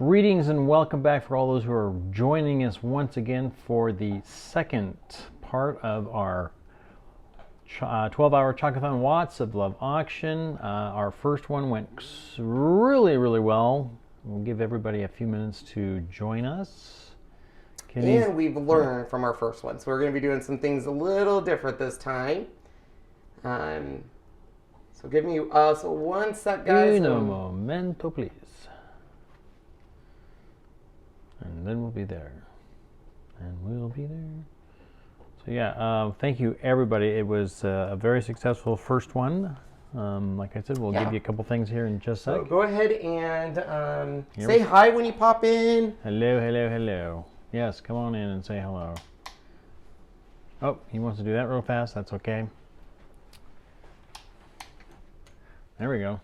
Greetings and welcome back for all those who are joining us once again for the second part of our 12-hour Chocathon Watts of Love auction. Our first one went really well. We'll give everybody a few minutes to join us. And we've learned from our first one, so we're going to be doing some things a little different this time. So give me one sec, guys. Un momento, please. And then we'll be there. And we'll be there. So yeah, thank you everybody. It was a very successful first one. Like I said, we'll give you a couple things here in just a sec. So go ahead and say hi when you pop in. Hello. Yes, come on in and say hello. Oh, he wants to do that real fast. That's okay. There we go.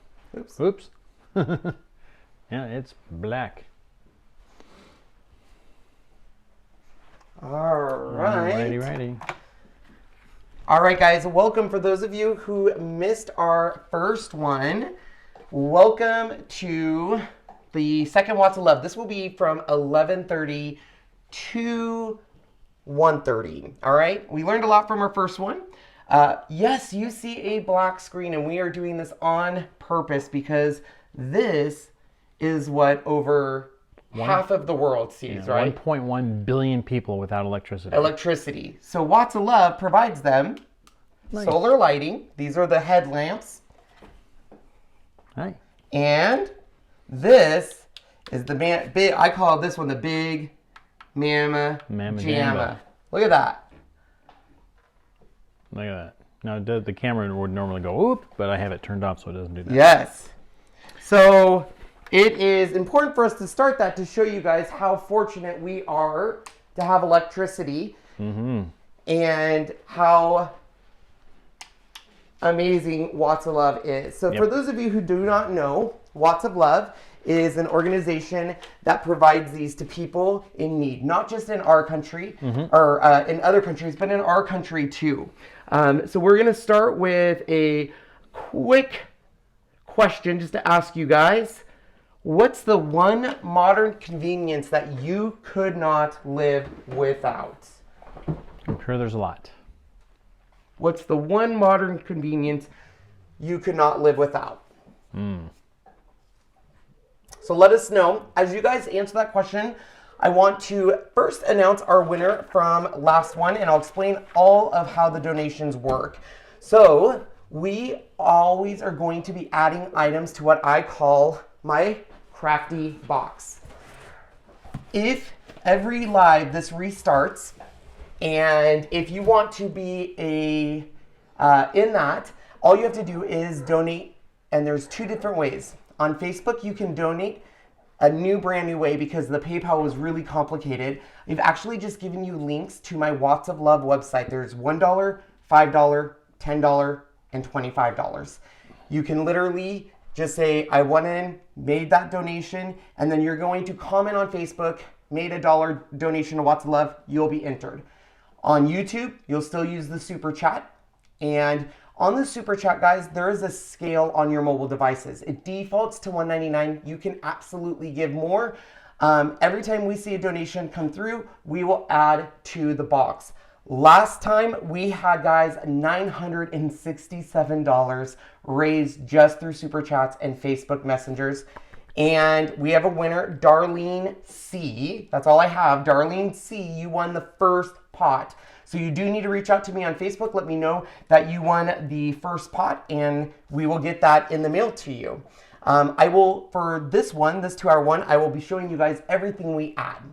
Oops. Yeah, it's black. All right. Righty. All right, guys. Welcome for those of you who missed our first one. Welcome to the second Watts of Love. This will be from 11:30 to 1:30. All right. We learned a lot from our first one. Yes, you see a black screen, and we are doing this on purpose because this is what over half of the world sees, right? 1.1 billion people without electricity. So Watts of Love provides them solar lighting. These are the headlamps. Hi. And this is the big. I call this one the Big Mama Jamma. Look at that. Look at that. Now the camera would normally go oop, but I have it turned off so it doesn't do that. Yes. So it is important for us to start that to show you guys how fortunate we are to have electricity and how amazing Watts of Love is. So for those of you who do not know, Watts of Love is an organization that provides these to people in need, not just in our country or in other countries, but in our country too. So we're going to start with a quick question just to ask you guys. What's the one modern convenience that you could not live without? I'm sure there's a lot. What's the one modern convenience you could not live without? So let us know. As you guys answer that question, I want to first announce our winner from last one, and I'll explain all of how the donations work. So we always are going to be adding items to what I call my crafty box. If every live this restarts, and if you want to be in that, all you have to do is donate, and there's two different ways. On Facebook, you can donate a brand new way because the PayPal was really complicated. I've actually just given you links to my Watts of Love website. There's $1, $5, $10, and $25. You can literally just say, I went in, made that donation, and then you're going to comment on Facebook, made a $1 donation to Watts of Love, you'll be entered. On YouTube, you'll still use the super chat. And on the super chat, guys, there is a scale on your mobile devices. It defaults to $1.99. You can absolutely give more. Every time we see a donation come through, we will add to the box. Last time we had, guys, $967 raised just through super chats and Facebook messengers. And we have a winner, Darlene C. That's all I have. Darlene C, you won the first pot. So you do need to reach out to me on Facebook. Let me know that you won the first pot, and we will get that in the mail to you. I will, for this 2-hour one, I will be showing you guys everything we add.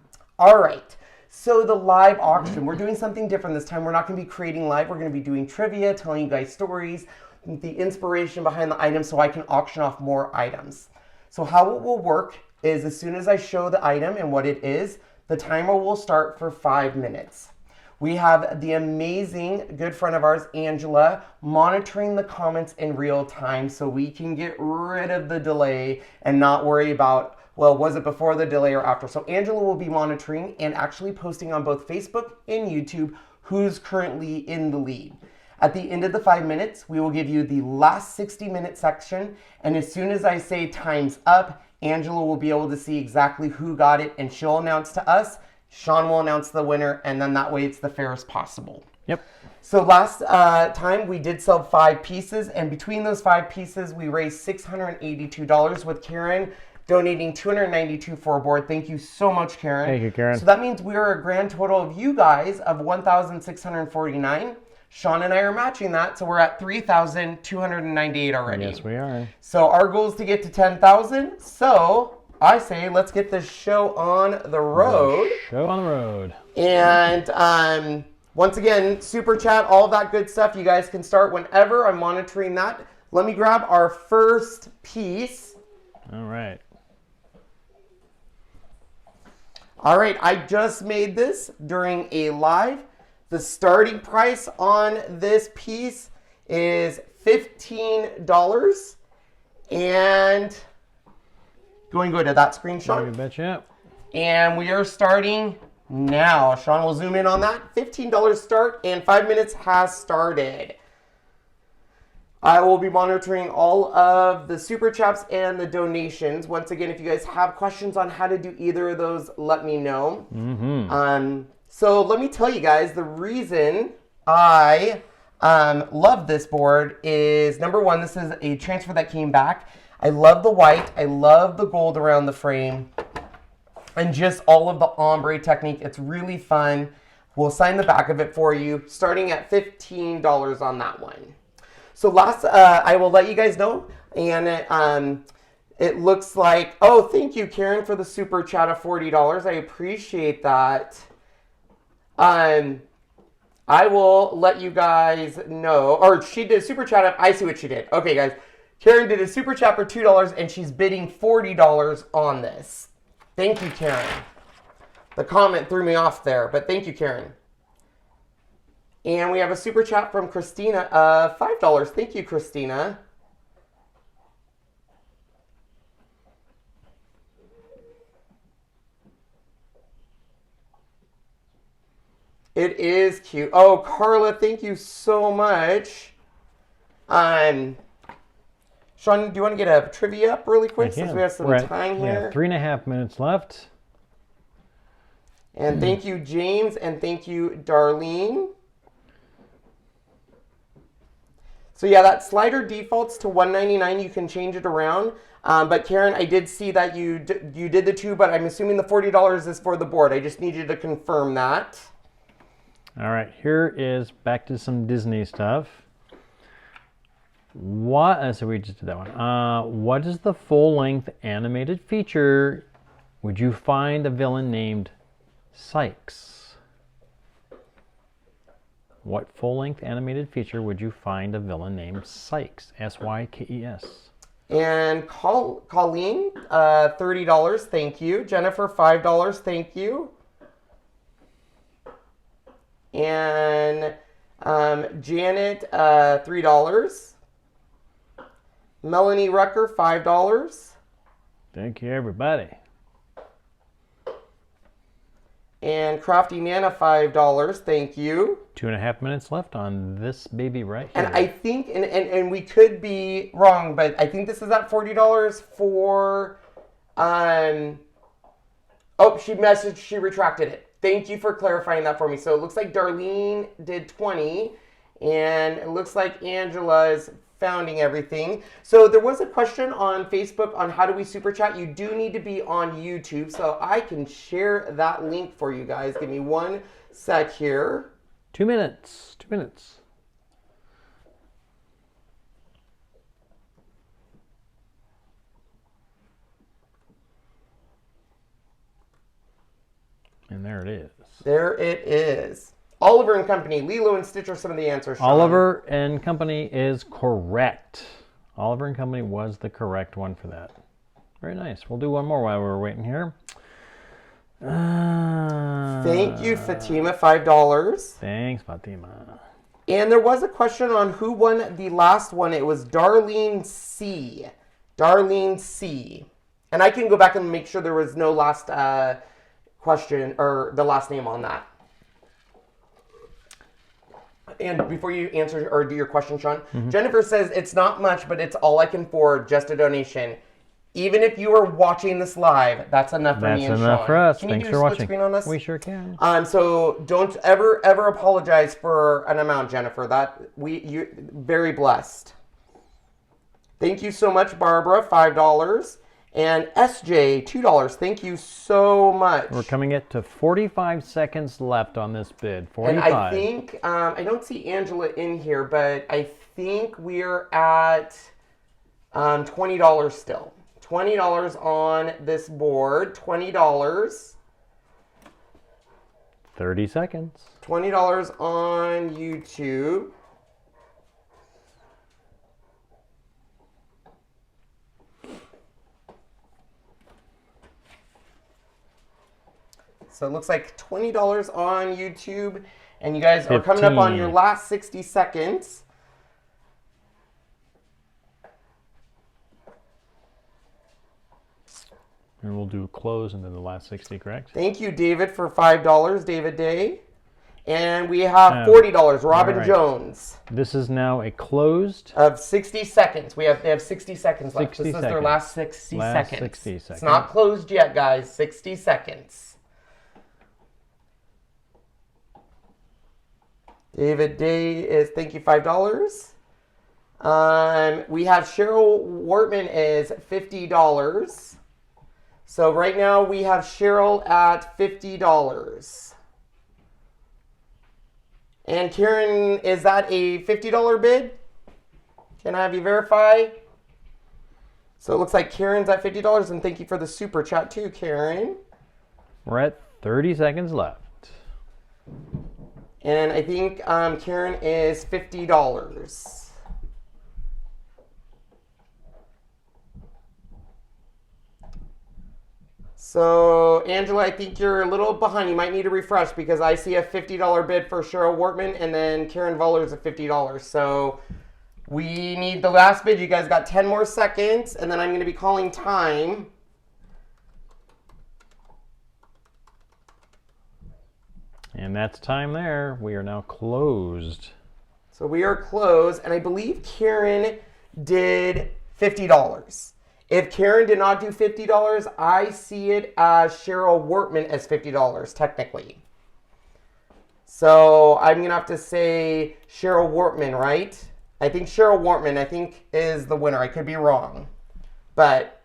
All right. So the live auction, we're doing something different this time. We're not going to be creating live. We're going to be doing trivia, telling you guys stories, the inspiration behind the items so I can auction off more items. So how it will work is as soon as I show the item and what it is, the timer will start for 5 minutes. We have the amazing good friend of ours, Angela, monitoring the comments in real time so we can get rid of the delay and not worry about, well, was it before the delay or after? So Angela will be monitoring and actually posting on both Facebook and YouTube who's currently in the lead. At the end of the 5 minutes, we will give you the last 60-minute section. And as soon as I say time's up, Angela will be able to see exactly who got it, and she'll announce to us. Sean will announce the winner, and then that way it's the fairest possible. Yep. So last time we did sell 5 pieces, and between those 5 pieces, we raised $682 with Karen donating $292 for a board. Thank you so much, Karen. Thank you, Karen. So that means we are a grand total of you guys of $1,649. Sean and I are matching that, so we're at $3,298 already. Yes, we are. So our goal is to get to 10,000. So I say let's get this show on the road. Show on the road. And once again, super chat, all that good stuff. You guys can start whenever. I'm monitoring that. Let me grab our first piece. All right. All right, I just made this during a live. The starting price on this piece is $15. And go to that screenshot. You betcha. And we are starting now. Sean will zoom in on that. $15 start, and 5 minutes has started. I will be monitoring all of the super chats and the donations. Once again, if you guys have questions on how to do either of those, let me know. So let me tell you guys, the reason I love this board is, number one, this is a transfer that came back. I love the white. I love the gold around the frame. And just all of the ombre technique. It's really fun. We'll sign the back of it for you, starting at $15 on that one. So last, I will let you guys know. And it looks like, oh, thank you, Karen, for the super chat of $40. I appreciate that. I will let you guys know, or she did a super chat of, I see what she did. Okay, guys. Karen did a super chat for $2, and she's bidding $40 on this. Thank you, Karen. The comment threw me off there, but thank you, Karen. And we have a super chat from Christina of $5. Thank you, Christina. It is cute. Oh, Carla, thank you so much. Sean, do you want to get a trivia up really quick since we have some time here? We have 3.5 minutes left. And thank you, James, and thank you, Darlene. So yeah, that slider defaults to $199. You can change it around. But Karen, I did see that you did the 2, but I'm assuming the $40 is for the board. I just need you to confirm that. All right, here is back to some Disney stuff. What? So we just did that one. What is the full-length animated feature? Would you find a villain named Sykes? What full-length animated feature would you find a villain named Sykes? S-Y-K-E-S. And Colleen, $30. Thank you. Jennifer, $5. Thank you. And Janet, $3. Melanie Rucker, $5. Thank you, everybody. And Crafty Nana, $5. Thank you. 2.5 minutes left on this baby right here. And I think, and we could be wrong, but I think this is at $40 for, oh, she messaged, she retracted it. Thank you for clarifying that for me. So it looks like Darlene did 20, and it looks like Angela is founding everything. So there was a question on Facebook on how do we super chat. You do need to be on YouTube, so I can share that link for you guys. Give me 1 sec here. 2 minutes. 2 minutes. And there it is. There it is. Oliver and Company, Lilo and Stitch are some of the answers. Sean. Oliver and Company is correct. Oliver and Company was the correct one for that. Very nice. We'll do one more while we're waiting here. Thank you, Fatima, $5. Thanks, Fatima. And there was a question on who won the last one. It was Darlene C. Darlene C. And I can go back and make sure there was no last question or the last name on that. And before you answer or do your question, Sean, Jennifer says it's not much, but it's all I can afford, just a donation. Even if you are watching this live, that's enough for me and Sean. That's enough for us. Can Thanks you do for a split watching. screen on us? We sure can. So don't ever apologize for an amount, Jennifer. You're very blessed. Thank you so much, Barbara, $5. And SJ, $2. Thank you so much. We're coming at to 45 seconds left on this bid. 45. And I think, I don't see Angela in here, but I think we're at $20 still. $20 on this board. $20. 30 seconds. $20 on YouTube. So it looks like $20 on YouTube. And you guys are coming up on your last 60 seconds. And we'll do close and then the last 60, correct? Thank you, David, for $5, David Day. And we have $40, Robin Jones. This is now a closed. Of 60 seconds. They have 60 seconds left. 60 this seconds. is their last 60 seconds. 60 seconds. It's not closed yet, guys. 60 seconds. David Day is, thank you, $5. We have Cheryl Wortman is $50. So right now we have Cheryl at $50. And Karen, is that a $50 bid? Can I have you verify? So it looks like Karen's at $50, and thank you for the super chat too, Karen. We're at 30 seconds left. And I think Karen is $50. So, Angela, I think you're a little behind. You might need to refresh because I see a $50 bid for Cheryl Wortman, and then Karen Voller's at $50. So, we need the last bid. You guys got 10 more seconds, and then I'm going to be calling time. And that's time there. We are now closed. So, we are closed, and I believe Karen did $50. If Karen did not do $50, I see it as Cheryl Wortman as $50, technically. So I'm going to have to say Cheryl Wortman, right? I think Cheryl Wortman, is the winner. I could be wrong. But,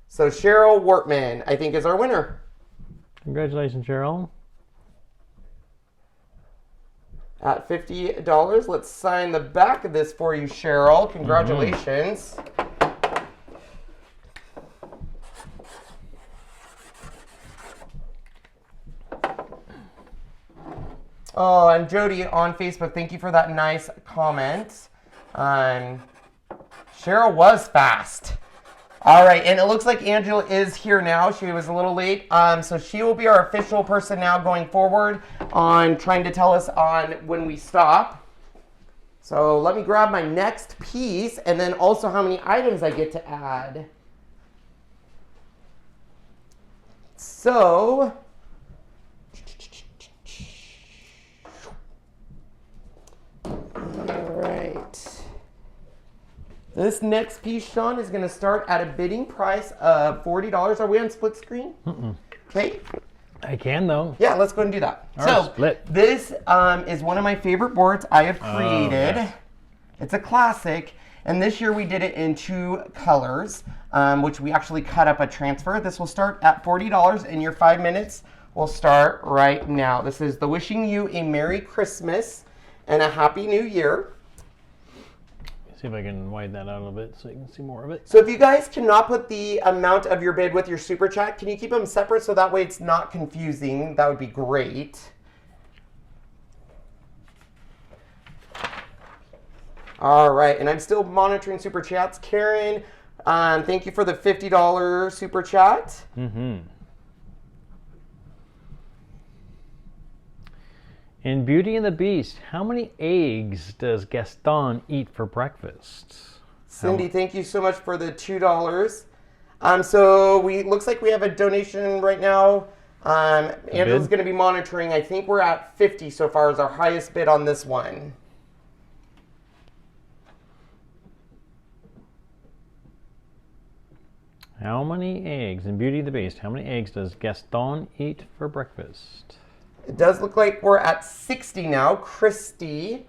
so Cheryl Wortman, I think, is our winner. Congratulations, Cheryl. At $50, let's sign the back of this for you, Cheryl. Congratulations. Oh, and Jody on Facebook, thank you for that nice comment. Cheryl was fast. All right, and it looks like Angela is here now. She was a little late. So she will be our official person now going forward on trying to tell us on when we stop. So let me grab my next piece and then also how many items I get to add. So, all right. This next piece, Sean, is going to start at a bidding price of $40. Are we on split screen? Okay. I can, though. Yeah, let's go ahead and do that. So, split. This is one of my favorite boards I have created. Yes. It's a classic. And this year we did it in 2 colors, which we actually cut up a transfer. This will start at $40, and your 5 minutes will start right now. This is the Wishing You a Merry Christmas and a Happy New Year. See if I can widen that out a little bit so you can see more of it. So if you guys cannot put the amount of your bid with your super chat, can you keep them separate so that way it's not confusing? That would be great. All right, and I'm still monitoring super chats. Karen, thank you for the $50 super chat. In Beauty and the Beast, how many eggs does Gaston eat for breakfast? Cindy, thank you so much for the $2. So looks like we have a donation right now Angela's going to be monitoring. I think we're at 50 so far as our highest bid on this one. How many eggs in Beauty and the Beast? How many eggs does Gaston eat for breakfast? It does look like we're at 60 now. Christy.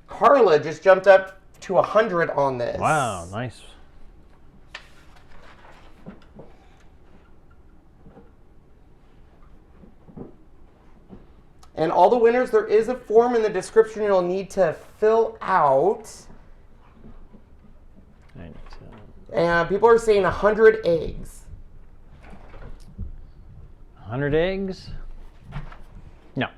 Carla just jumped up to 100 on this. Wow, nice. And all the winners, there is a form in the description you'll need to fill out. And people are saying 100 eggs. 100 eggs? No.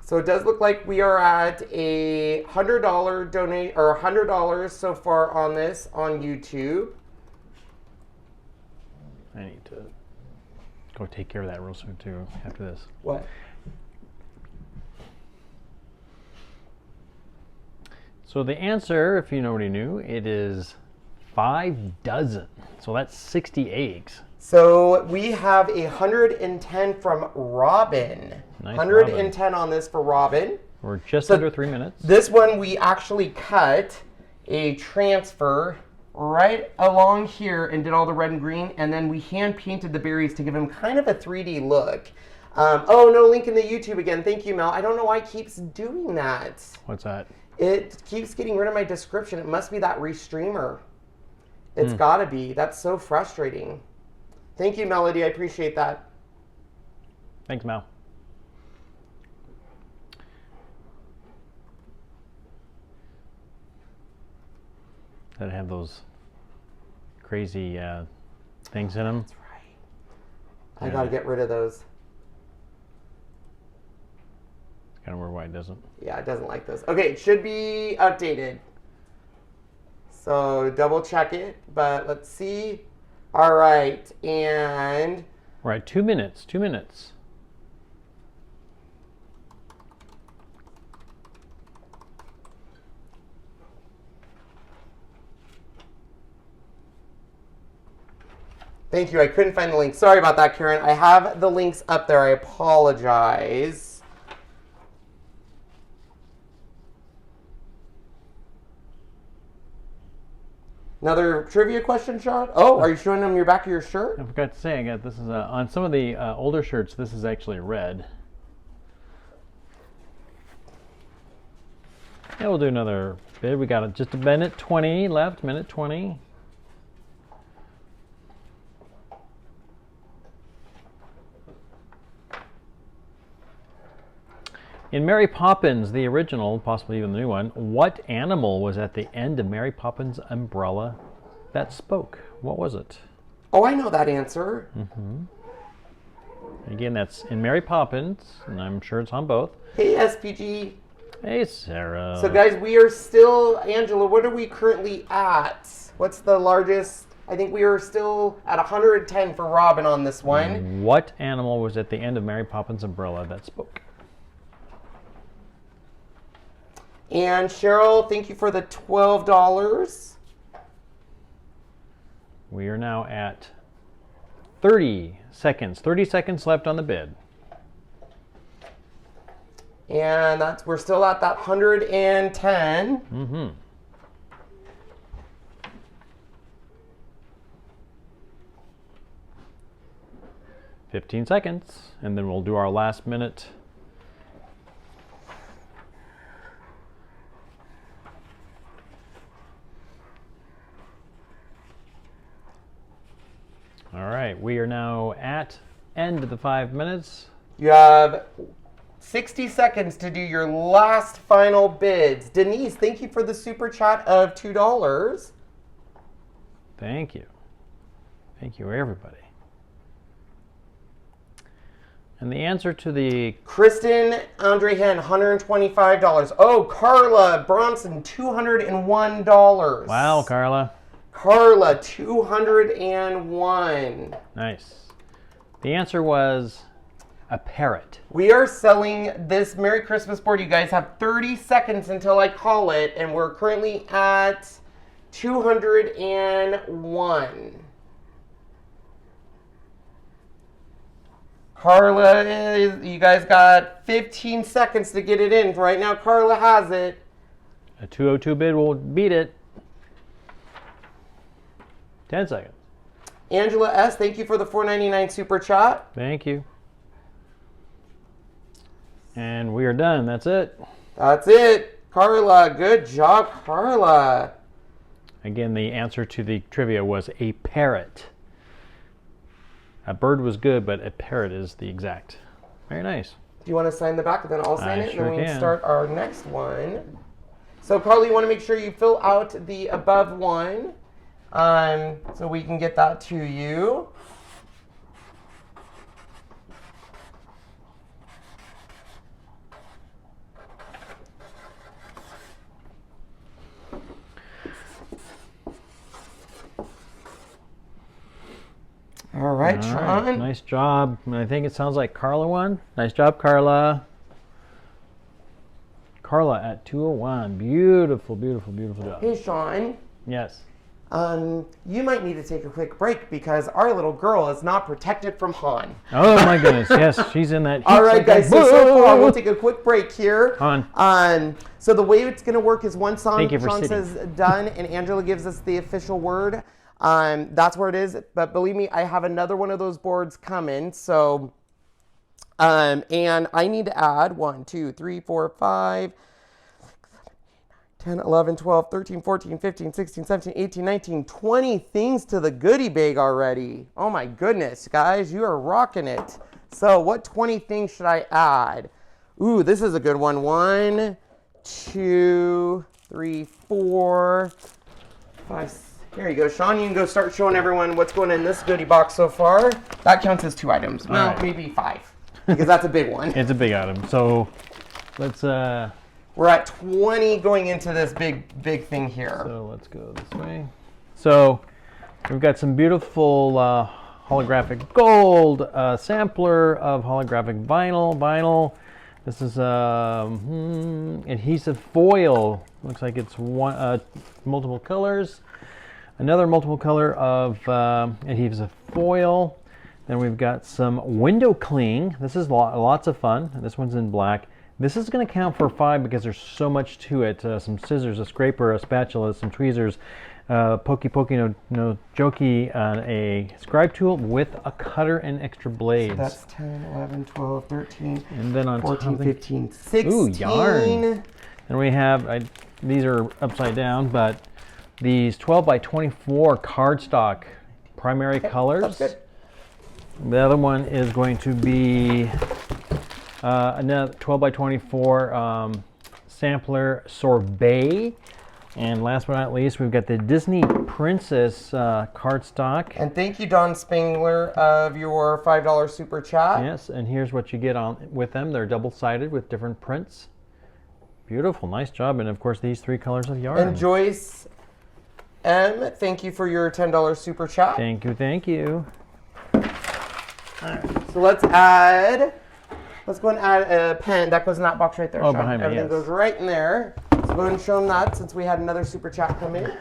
So it does look like we are at a $100 donate or $100 so far on this on YouTube. I need to go take care of that real soon too after this. What? So the answer, if you already knew, it is 5 dozen. So that's 60 eggs. So we have 110 from Robin. Nice, 110 Robin. On this for Robin. We're just under 3 minutes. This one we actually cut a transfer right along here and did all the red and green, and then we hand painted the berries to give them kind of a 3D look. Oh, no link in the YouTube again. Thank you, Mel. I don't know why it keeps doing that. What's that? It keeps getting rid of my description. It must be that restreamer. It's gotta be. That's so frustrating. Thank you, Melody. I appreciate that. Thanks, Mel. That have those crazy things in them. That's right. I gotta get rid of those. Kind of weird why it doesn't. Yeah, it doesn't like this. Okay, it should be updated. So double check it, but let's see. All right, and We're at 2 minutes. 2 minutes. thank you. I couldn't find the link. Sorry about that, Karen. I have the links up there. I apologize. Another trivia question, Sean? Oh, are you showing them your back of your shirt? I forgot to say, I got this is on some of the older shirts. This is actually red. Yeah, we'll do another bid. We got just a minute 20 left. Minute 20. In Mary Poppins, the original, possibly even the new one, what animal was at the end of Mary Poppins' umbrella that spoke? What was it? Oh, I know that answer. Again, that's in Mary Poppins, and I'm sure it's on both. Hey, SPG. Hey, Sarah. So, guys, we are still, Angela, what are we currently at? What's the largest? I think we are still at 110 for Robin on this one. What animal was at the end of Mary Poppins' umbrella that spoke? And Cheryl, thank you for the $12. We are now at 30 seconds. 30 seconds left on the bid. And we're still at that 110. 15 seconds, and then we'll do our last minute. All right, we are now at end of the 5 minutes. You have 60 seconds to do your last final bids. Denise, thank you for the super chat of $2. Thank you. Thank you, everybody. And the answer to the... Kristen Andre Hen, $125. Oh, Carla Bronson, $201. Wow, Carla. Carla, $201. Nice. The answer was a parrot. We are selling this Merry Christmas board. You guys have 30 seconds until I call it, and we're currently at 201. Carla, you guys got 15 seconds to get it in. Right now, Carla has it. A 202 bid will beat it. 10 seconds. Angela S., thank you for the $4.99 super chat. Thank you. And we are done. That's it. That's it. Carla, good job, Carla. Again, the answer to the trivia was a parrot. A bird was good, but a parrot is the exact. Very nice. Do you want to sign the back? Then I'll sign it, sure and then we can. can start our next one. So, Carla, you want to make sure you fill out the above one, so we can get that to you. All right, Sean. Nice job. I think it sounds like Carla won. Nice job, Carla. Carla at 201. Beautiful, beautiful, beautiful job. Hey, Sean. Yes. You might need to take a quick break because our little girl is not protected from Han. Oh my goodness. Yes, she's in that. All right, guys. So far, we'll take a quick break here. Han. So the way it's going to work is one song, Sean says done, and Angela gives us the official word. That's where it is. But believe me, I have another one of those boards coming. So, and I need to add 1, 2, 3, 4, 5, 10, 11, 12, 13, 14, 15, 16, 17, 18, 19, 20 things to the goodie bag already. Oh my goodness, guys, you are rocking it. So what 20 things should I add? Ooh, this is a good one. 1, 2, 3, 4, 5, 6. Here you go, Sean. You can go start showing everyone what's going in this goodie box so far. That counts as 2 items. Well, right. Maybe 5, because that's a big one. It's a big item. So let's... We're at 20 going into this big thing here. So let's go this way. So we've got some beautiful holographic gold, sampler of holographic vinyl. This is adhesive foil. Looks like it's multiple colors. Another multiple color of adhesive foil. Then we've got some window cling. This is lots of fun. This one's in black. This is going to count for 5 because there's so much to it. Some scissors, a scraper, a spatula, some tweezers, pokey no jokey, a scribe tool with a cutter and extra blades. So that's 10, 11, 12, 13, and then on 14, top 15, 16. Ooh, yarn. And we have, these are upside down, but these 12 by 24 cardstock primary colors. That's good. The other one is going to be another 12 by 24 sampler sorbet. And last but not least, we've got the Disney Princess cardstock. And thank you, Don Spangler, of your $5 super chat. Yes, and here's what you get on with them. They're double-sided with different prints. Beautiful, nice job. And of course, these 3 colors of yarn. And Joyce M., thank you for your $10 super chat. Thank you, thank you. All right, so let's go and add a pen. That goes in that box right there, Oh, Sean. behind me, Everything yes. goes right in there. So go ahead and show them that since we had another super chat come in.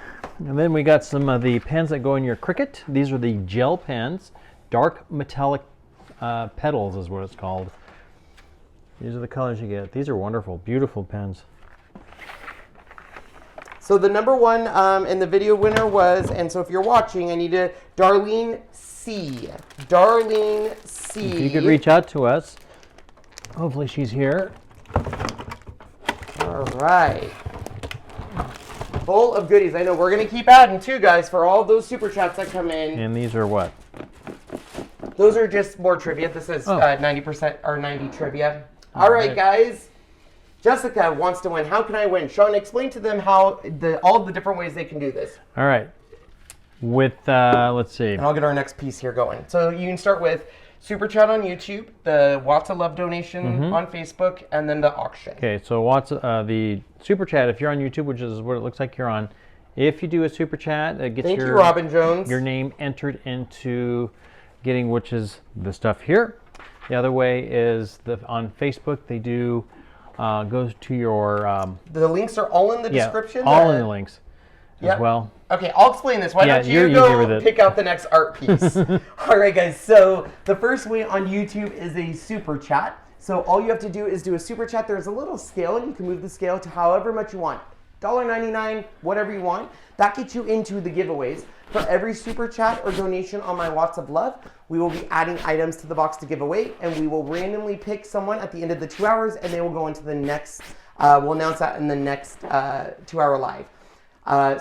And then we got some of the pens that go in your Cricut. These are the gel pens. Dark metallic petals is what it's called. These are the colors you get. These are wonderful, beautiful pens. So the number one in the video winner was, and so if you're watching, I need to, Darlene C. Darlene C. If you could reach out to us. Hopefully she's here. All right. Full of goodies. I know we're going to keep adding too, guys, for all those super chats that come in. And these are what? Those are just more trivia. This is 90% or 90 trivia. All right, guys. Jessica wants to win. How can I win? Sean, explain to them how all the different ways they can do this. All right. With, let's see. And I'll get our next piece here going. So you can start with Super Chat on YouTube, the Watts of Love donation on Facebook, and then the auction. Okay, so Watts, the Super Chat, if you're on YouTube, which is what it looks like you're on, if you do a Super Chat, it gets Thank you, Robin Jones. Your name entered into getting, which is the stuff here. The other way is on Facebook, they do... goes to your... the links are all in the description? All in the links. as well. Okay, I'll explain this. Why don't you you're go pick out the next art piece? All right, guys. So the first way on YouTube is a super chat. So all you have to do is do a super chat. There's a little scale, and you can move the scale to however much you want. $1.99, whatever you want. That gets you into the giveaways. For every super chat or donation on my Watts of Love, we will be adding items to the box to give away, and we will randomly pick someone at the end of the 2 hours, and they will go into the next, we'll announce that in the next 2-hour live.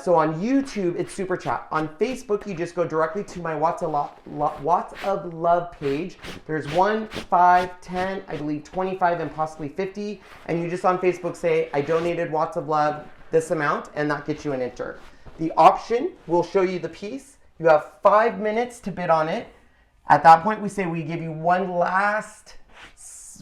So on YouTube, it's super chat. On Facebook, you just go directly to my Watts of Love page. There's 1, 5, 10, I believe 25, and possibly 50. And you just on Facebook say, I donated Watts of Love this amount, and that gets you an enter. The auction will show you the piece. You have 5 minutes to bid on it. At that point, we say we give you one last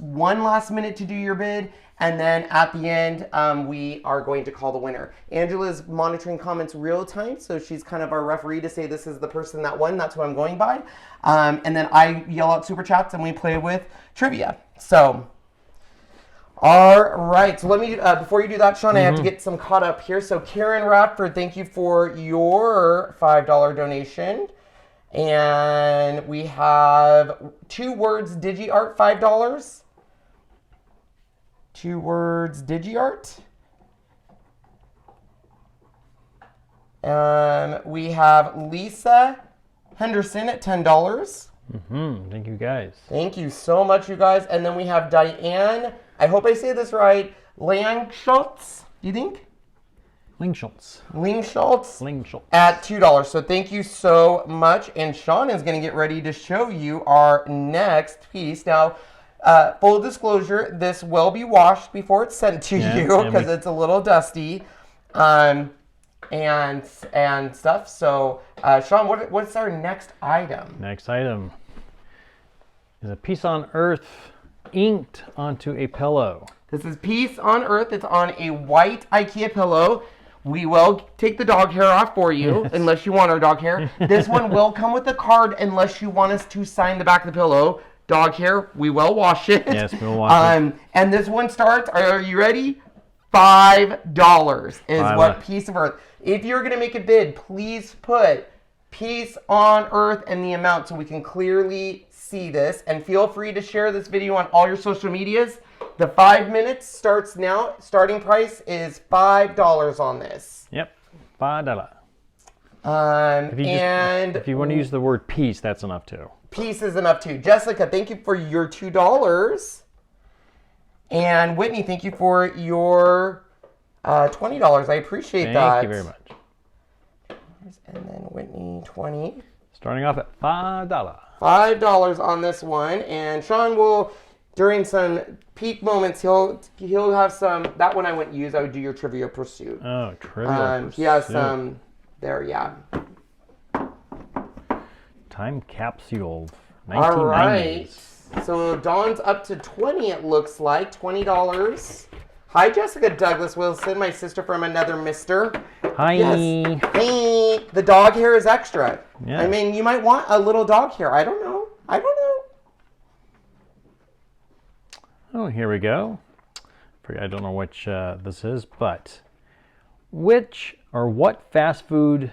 minute to do your bid. And then at the end, we are going to call the winner. Angela's monitoring comments real time, so she's kind of our referee to say this is the person that won. That's who I'm going by. And then I yell out super chats and we play with trivia. So, all right. So let me, before you do that, Sean, I have to get some caught up here. So Karen Radford, thank you for your $5 donation. And we have 2 words DigiArt, $5. 2 words DigiArt. We have Lisa Henderson at $10. Thank you, guys. Thank you so much, you guys. And then we have Diane, I hope I say this right, Langschultz, do you think? Lingschultz at $2. So thank you so much. And Sean is going to get ready to show you our next piece. Now, full disclosure, this will be washed before it's sent to you because it's a little dusty and stuff. So, Sean, what's our next item? Next item is a piece on earth inked onto a pillow. This is piece on earth. It's on a white IKEA pillow. We will take the dog hair off for you, unless you want our dog hair. This one will come with a card unless you want us to sign the back of the pillow. Dog hair, we will wash it. Yes, we'll wash it. And this one starts, are you ready? $5 is what piece of earth. If you're going to make a bid, please put piece on earth and the amount so we can clearly see this. And feel free to share this video on all your social medias. The 5 minutes starts now. Starting price is $5 on this. Yep, $5. If you want to use the word piece, that's enough too. Piece is enough too. Jessica, thank you for your $2. And Whitney, thank you for your $20. I appreciate that. Thank you very much. And then Whitney, 20. Starting off at $5. $5 on this one. And Sean will, during some peak moments, he'll have some. That one I wouldn't use. I would do your Trivia Pursuit. Oh, Trivia Pursuit. He has some there, yeah. Time capsule, 1990s. All right. So Dawn's up to 20, it looks like. $20. Hi, Jessica Douglas Wilson, my sister from another mister. Hi. Yes. Hey. The dog hair is extra. Yeah. I mean, you might want a little dog hair. I don't know. Oh, here we go. I don't know which this is, but what fast food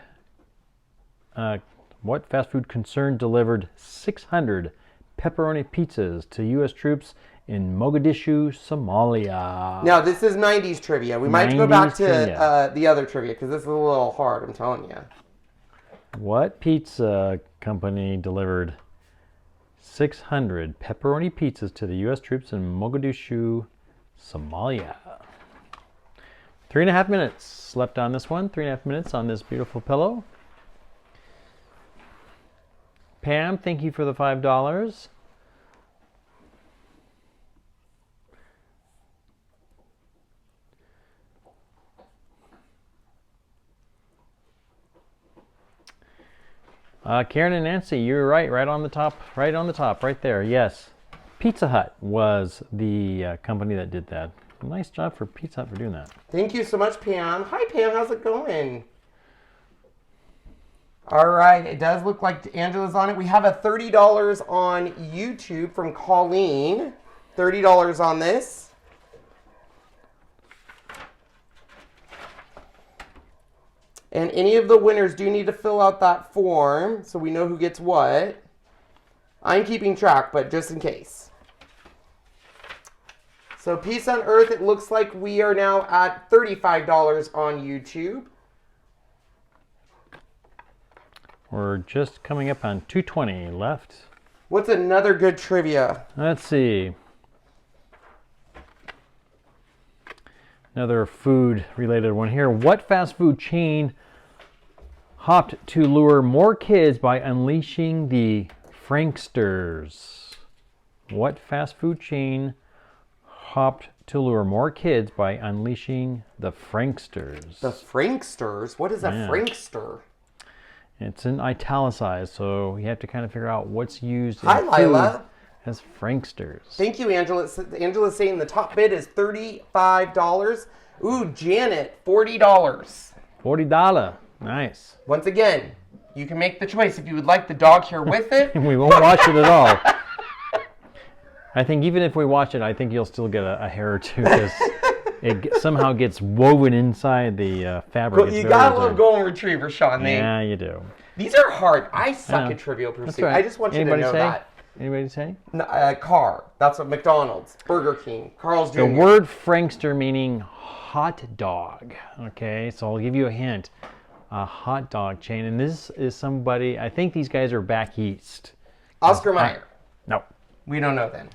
concern delivered 600 pepperoni pizzas to U.S. troops in Mogadishu, Somalia? Now, this is 90s trivia. We might go back to the other trivia because this is a little hard, I'm telling you. What pizza company delivered 600 pepperoni pizzas to the U.S. troops in Mogadishu, Somalia? 3.5 minutes left on this one. 3.5 minutes on this beautiful pillow. Pam, thank you for the $5. Karen and Nancy, you're right on the top, right there. Yes, Pizza Hut was the company that did that. Nice job for Pizza Hut for doing that. Thank you so much, Pam. Hi, Pam. How's it going? All right. It does look like Angela's on it. We have a $30 on YouTube from Colleen. $30 on this. And any of the winners do need to fill out that form so we know who gets what. I'm keeping track, but just in case. So Peace on Earth, it looks like we are now at $35 on YouTube. We're just coming up on 220 left. What's another good trivia? Let's see. Another food-related one here. What fast food chain hopped to lure more kids by unleashing the Franksters? What fast food chain hopped to lure more kids by unleashing the Franksters? The Franksters? What is a Frankster? It's in italicized, so you have to kind of figure out what's used in Hi, Lila. food as Franksters. Thank you, Angela. Angela's saying the top bid is $35. Ooh, Janet, $40. $40. Nice. Once again, you can make the choice if you would like the dog here with it. We won't watch it at all. I think even if we watch it, I think you'll still get a hair or two because it somehow gets woven inside the fabric. You gotta love golden retriever, Sean. Yeah, you do. These are hard. I suck at Trivial Pursuit. Right. I just want you to know that. Anybody say? Car. That's what McDonald's, Burger King, Carl's Jr. The word Frankster meaning hot dog. Okay, so I'll give you a hint. A hot dog chain, and this is somebody. I think these guys are back east. Oscar Mayer. No. We don't know then.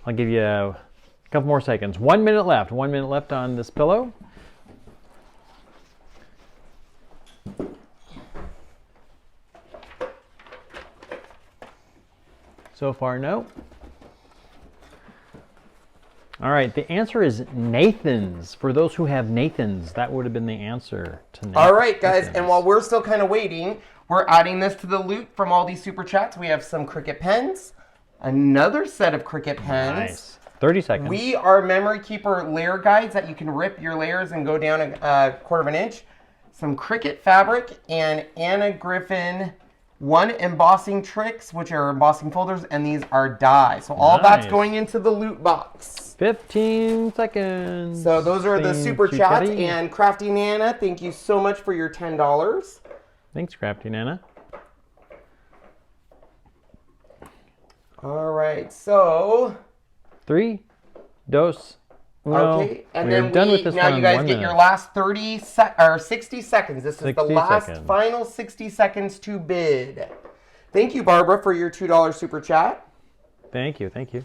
I'll give you a couple more seconds. 1 minute left. 1 minute left on this pillow. So far, no. All right, the answer is Nathan's. For those who have Nathan's, that would have been the answer to Nathan's. All right, guys, and while we're still kind of waiting, we're adding this to the loot from all these super chats. We have some Cricut pens, another set of Cricut pens. Nice. 30 seconds. We are Memory Keeper layer guides that you can rip your layers and go down a quarter of an inch. Some Cricut fabric and Anna Griffin one embossing tricks, which are embossing folders, and these are die. So all that's going into the loot box. 15 seconds. So those are the super chats. And Crafty Nana, thank you so much for your $10. Thanks, Crafty Nana. All right, so 3, 2, 1. Okay, and we're then done with this now one you guys in 1 get minute. your last 60 seconds. This is the 60 last seconds. final 60 seconds to bid. Thank you, Barbara, for your $2 super chat. Thank you, thank you.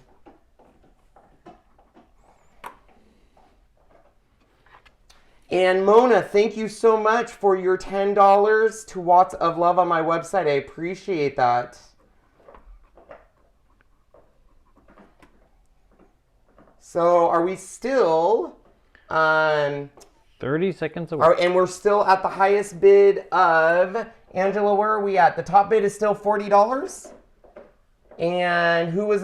And Mona, thank you so much for your $10 to Watts of Love on my website. I appreciate that. So are we still on 30 seconds away. And we're still at the highest bid of, Angela, where are we at? The top bid is still $40. And who was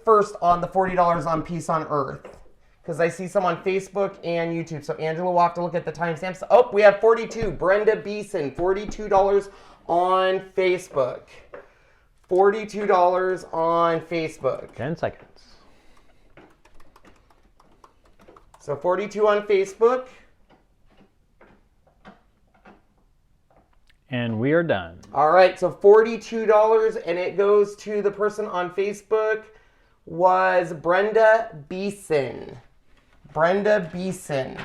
first on the $40 on Peace on Earth? Because I see some on Facebook and YouTube. So Angela will have to look at the timestamps. Oh, we have 42. Brenda Beeson, $42 on Facebook. $42 on Facebook. 10 seconds. So 42 on Facebook. And we are done. All right, so $42, and it goes to the person on Facebook was Brenda Beeson. Brenda Beeson.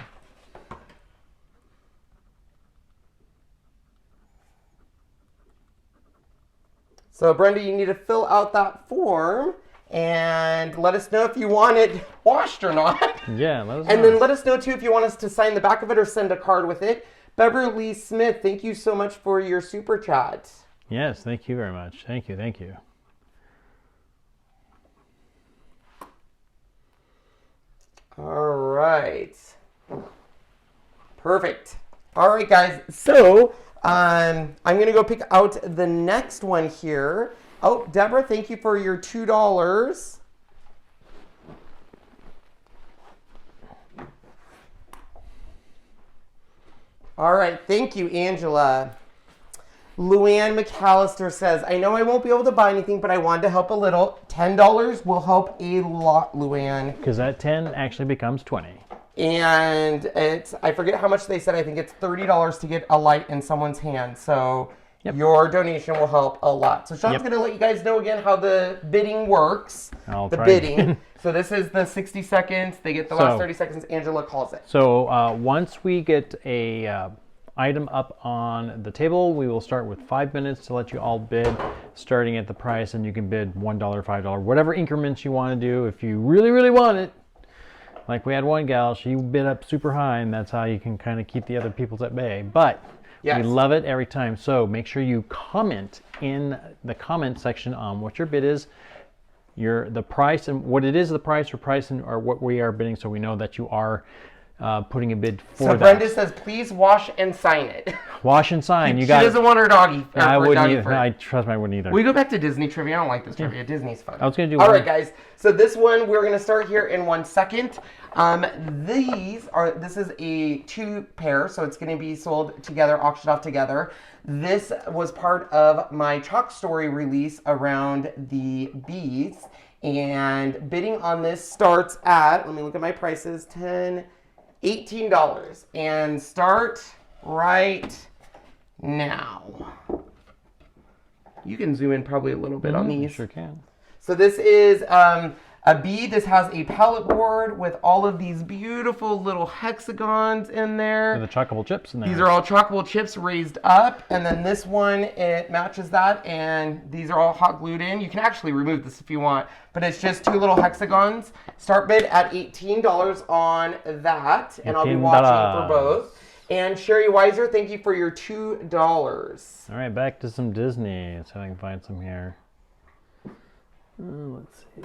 So Brenda, you need to fill out that form and let us know if you want it washed or not. Yeah, let us know. And then let us know too if you want us to sign the back of it or send a card with it. Beverly Smith, thank you so much for your super chat. Yes, thank you very much. Thank you, thank you. All right. Perfect. All right, guys. So I'm going to go pick out the next one here. Oh, Deborah, thank you for your $2. All right. Thank you, Angela. Luann McAllister says, I know I won't be able to buy anything, but I wanted to help a little. $10 will help a lot, Luann. Because that 10 actually becomes 20. And it's, I forget how much they said, I think it's $30 to get a light in someone's hand. So your donation will help a lot. So Sean's going to let you guys know again how the bidding works. The bidding. So this is the 60 seconds. They get the last 30 seconds. Angela calls it. So once we get a item up on the table, we will start with 5 minutes to let you all bid, starting at the price, and you can bid $1, $5, whatever increments you want to do. If you really, really want it, like we had one gal, she bid up super high, and that's how you can kind of keep the other people's at bay. But we love it every time. So make sure you comment in the comment section on what your bid is, the price, and what it is, the price or what we are bidding, so we know that you are putting a bid for that. So Brenda says, please wash and sign it. Wash and sign. She doesn't want her doggy. I wouldn't either. I trust me, I wouldn't either. We go back to Disney trivia. I don't like this trivia. Disney's fun. I was going to do All right, guys. So this one, we're going to start here in 1 second. This is a 2 pair, so it's going to be sold together, auctioned off together. This was part of my Chalk Story release around the bees. And bidding on this starts at, let me look at my prices, $18. And start right now. You can zoom in probably a little bit on these. Sure can. So this is a bead. This has a palette board with all of these beautiful little hexagons in there. And the chockable chips in there. These are all chockable chips raised up. And then this one, it matches that. And these are all hot glued in. You can actually remove this if you want. But it's just 2 little hexagons. Start bid at $18 on that. And I'll be watching for both. And Sherry Weiser, thank you for your $2. All right, back to some Disney. Let's see if I can find some here. Let's see.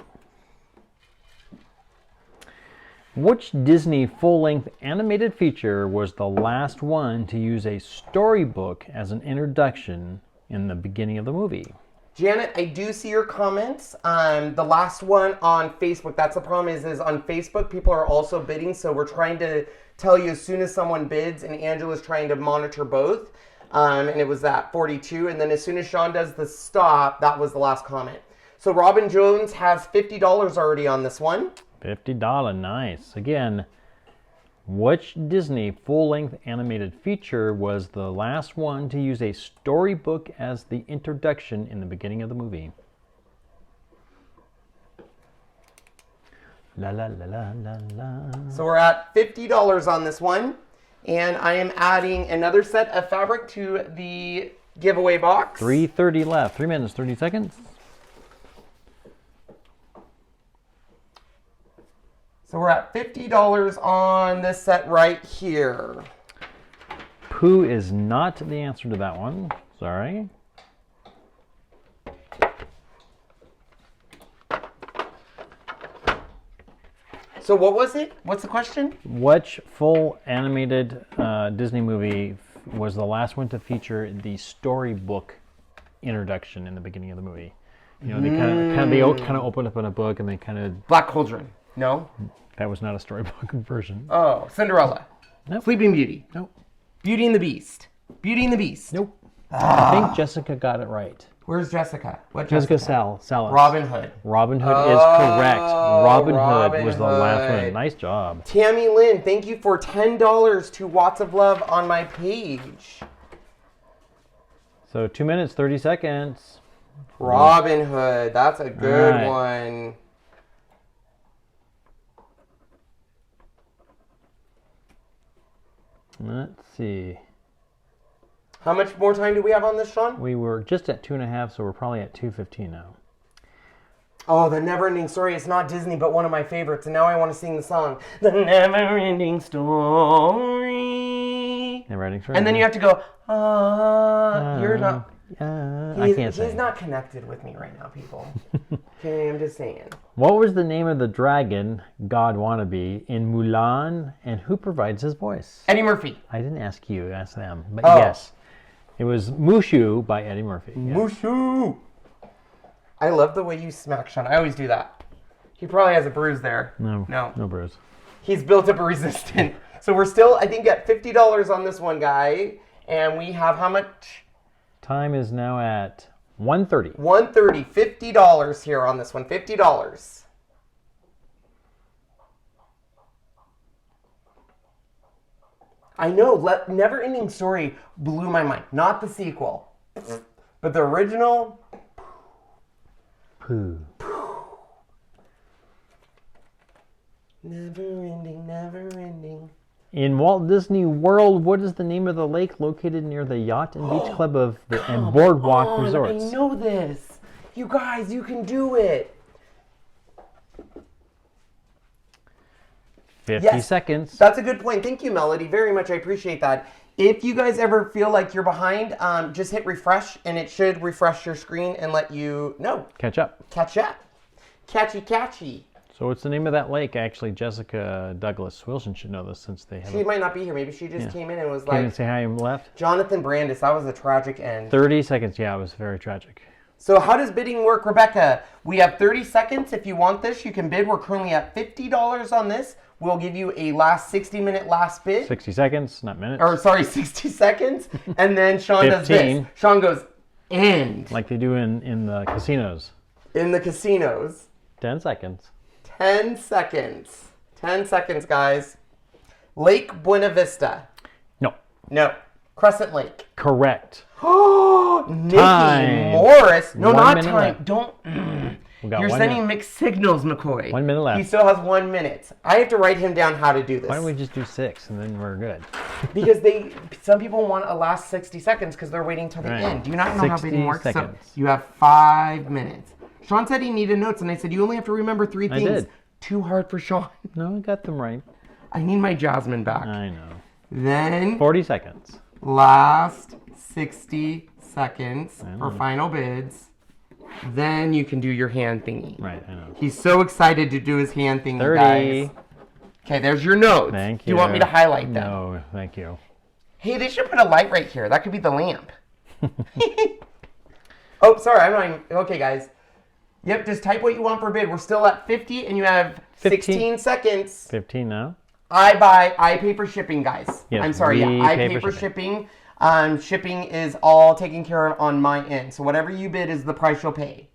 Which Disney full-length animated feature was the last one to use a storybook as an introduction in the beginning of the movie? Janet, I do see your comments. The last one on Facebook, that's the problem is on Facebook, people are also bidding, so we're trying to tell you as soon as someone bids, and Angela's trying to monitor both, and it was that 42, and then as soon as Sean does the stop, that was the last comment. So Robin Jones has $50 already on this one. $50, nice. Again, which Disney full-length animated feature was the last one to use a storybook as the introduction in the beginning of the movie? La la la la la la. So we're at $50 on this one, and I am adding another set of fabric to the giveaway box. 3:30 left. 3 minutes, 30 seconds. So we're at $50 on this set right here. Pooh is not the answer to that one. Sorry. So what was it? What's the question? Which full animated Disney movie was the last one to feature the storybook introduction in the beginning of the movie? You know, they kind of open up in a book and they kind of... Black Cauldron. No? That was not a storybook version. Oh, Cinderella. Nope. Sleeping Beauty. Nope. Beauty and the Beast. Beauty and the Beast. Nope. I think Jessica got it right. Where's Jessica? What Jessica Salas. Robin Hood. Robin Hood is correct. Robin Hood was the last one. Nice job. Tammy Lynn, thank you for $10 to Watts of Love on my page. So 2 minutes, 30 seconds. Robin Hood. That's a good one. Let's see. How much more time do we have on this, Sean? We were just at 2.5, so we're probably at 2:15 now. Oh, the Neverending Story. It's not Disney, but one of my favorites. And now I want to sing the song. The Neverending Story. Neverending Story. And then you have to go, you're not. I can't sing. He's not connected with me right now, people. Okay, I'm just saying. What was the name of the dragon, God Wannabe, in Mulan, and who provides his voice? Eddie Murphy. I didn't ask you, ask them. But yes, it was Mushu by Eddie Murphy. Yeah. Mushu! I love the way you smack Sean. I always do that. He probably has a bruise there. No bruise. He's built up a resistance. So we're still, I think, at $50 on this one, guy. And we have how much? Time is now at 1:30. 1:30. $50 here on this one. $50. I know, Neverending Story blew my mind. Not the sequel, but the original. Pooh. Never-ending, never-ending. In Walt Disney World, what is the name of the lake located near the Yacht and Beach Club and Boardwalk Resorts? I know this. You guys, you can do it. 50 seconds. That's a good point. Thank you, Melody. Very much. I appreciate that. If you guys ever feel like you're behind, just hit refresh, and it should refresh your screen and let you know. Catch up. Catch up. Catchy. So what's the name of that lake? Actually, Jessica Douglas Wilson should know this since they have. She might not be here. Maybe she just came in and was Came like. and say hi and left. Jonathan Brandis. That was a tragic end. 30 seconds. Yeah, it was very tragic. So how does bidding work, Rebecca? We have 30 seconds. If you want this, you can bid. We're currently at $50 on this. We'll give you a 60-minute last bid. 60 seconds, not minutes. Or sorry, 60 seconds. And then Sean does this. Sean goes, end. Like they do in the casinos. In the casinos. 10 seconds. 10 seconds. 10 seconds, guys. Lake Buena Vista. No. Crescent Lake. Correct. Oh, Nikki Time. Morris. No, 1 not minute time. left. Don't. You're sending mixed signals, McCoy. 1 minute left. He still has 1 minute. I have to write him down how to do this. Why don't we just do 6 and then we're good? Because some people want a last 60 seconds because they're waiting till the end. Do you not know how bidding works? Seconds. So you have 5 minutes. Sean said he needed notes, and I said, you only have to remember 3 things. I did. Too hard for Sean. No, I got them right. I need my Jasmine back. I know. Then 40 seconds. Last 60 seconds for final bids. Then you can do your hand thingy. Right, I know. He's so excited to do his hand thingy, 30. guys. Okay, there's your notes. Thank you. Do you want me to highlight them? No, thank you. Hey, they should put a light right here. That could be the lamp. Oh, sorry. I'm not even... Okay, guys. Yep, just type what you want for bid. We're still at 50, and you have 16 seconds. 15 now. I pay for shipping, guys. Yes, I'm sorry. Yeah, I pay for shipping. Shipping is all taken care of on my end. So whatever you bid is the price you'll pay.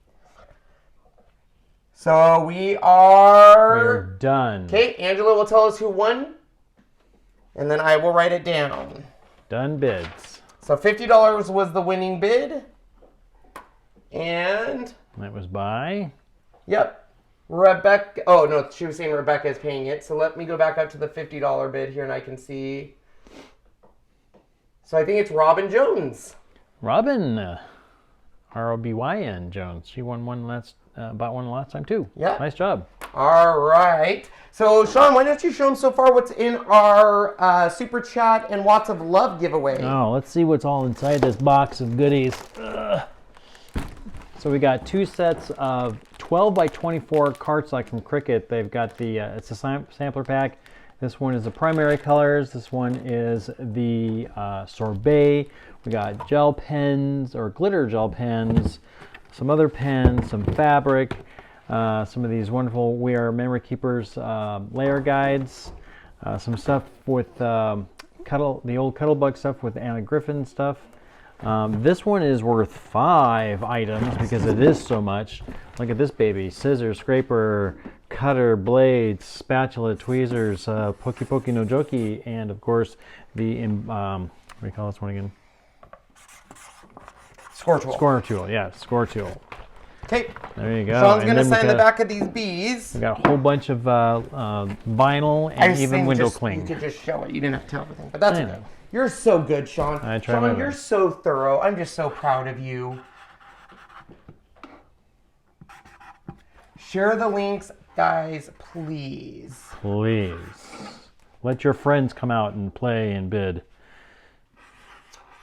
So we're done. Okay, Angela will tell us who won. And then I will write it down. Done bids. So $50 was the winning bid. And that was by? Yep. Rebecca. Oh, no, she was saying Rebecca is paying it. So let me go back up to the $50 bid here and I can see. So I think it's Robin Jones. Robin. R-O-B-Y-N Jones. She won one bought one last time too. Yeah. Nice job. All right. So, Sean, why don't you show them so far what's in our Super Chat and Watts of Love giveaway? Oh, let's see what's all inside this box of goodies. Ugh. So we got 2 sets of 12 by 24 cardstock from Cricut. They've got the, it's a sampler pack. This one is the primary colors. This one is the sorbet. We got gel pens or glitter gel pens, some other pens, some fabric, some of these wonderful We Are Memory Keepers layer guides, some stuff with the old Cuttlebug stuff with Anna Griffin stuff. This one is worth 5 items because it is so much. Look at this baby. Scissors, scraper, cutter, blades, spatula, tweezers, Pokey Pokey no Joki, and of course the, what do you call this one again? Score tool. Score tool, yeah, score tool. Okay. There you go. Sean's going to sign the back of these bees. We got a whole bunch of vinyl and even window cling. You could just show it. You didn't have to tell everything, but that's okay. You're so good, Sean. I try my Sean, you're so thorough. I'm just so proud of you. Share the links, guys, please. Please. Let your friends come out and play and bid.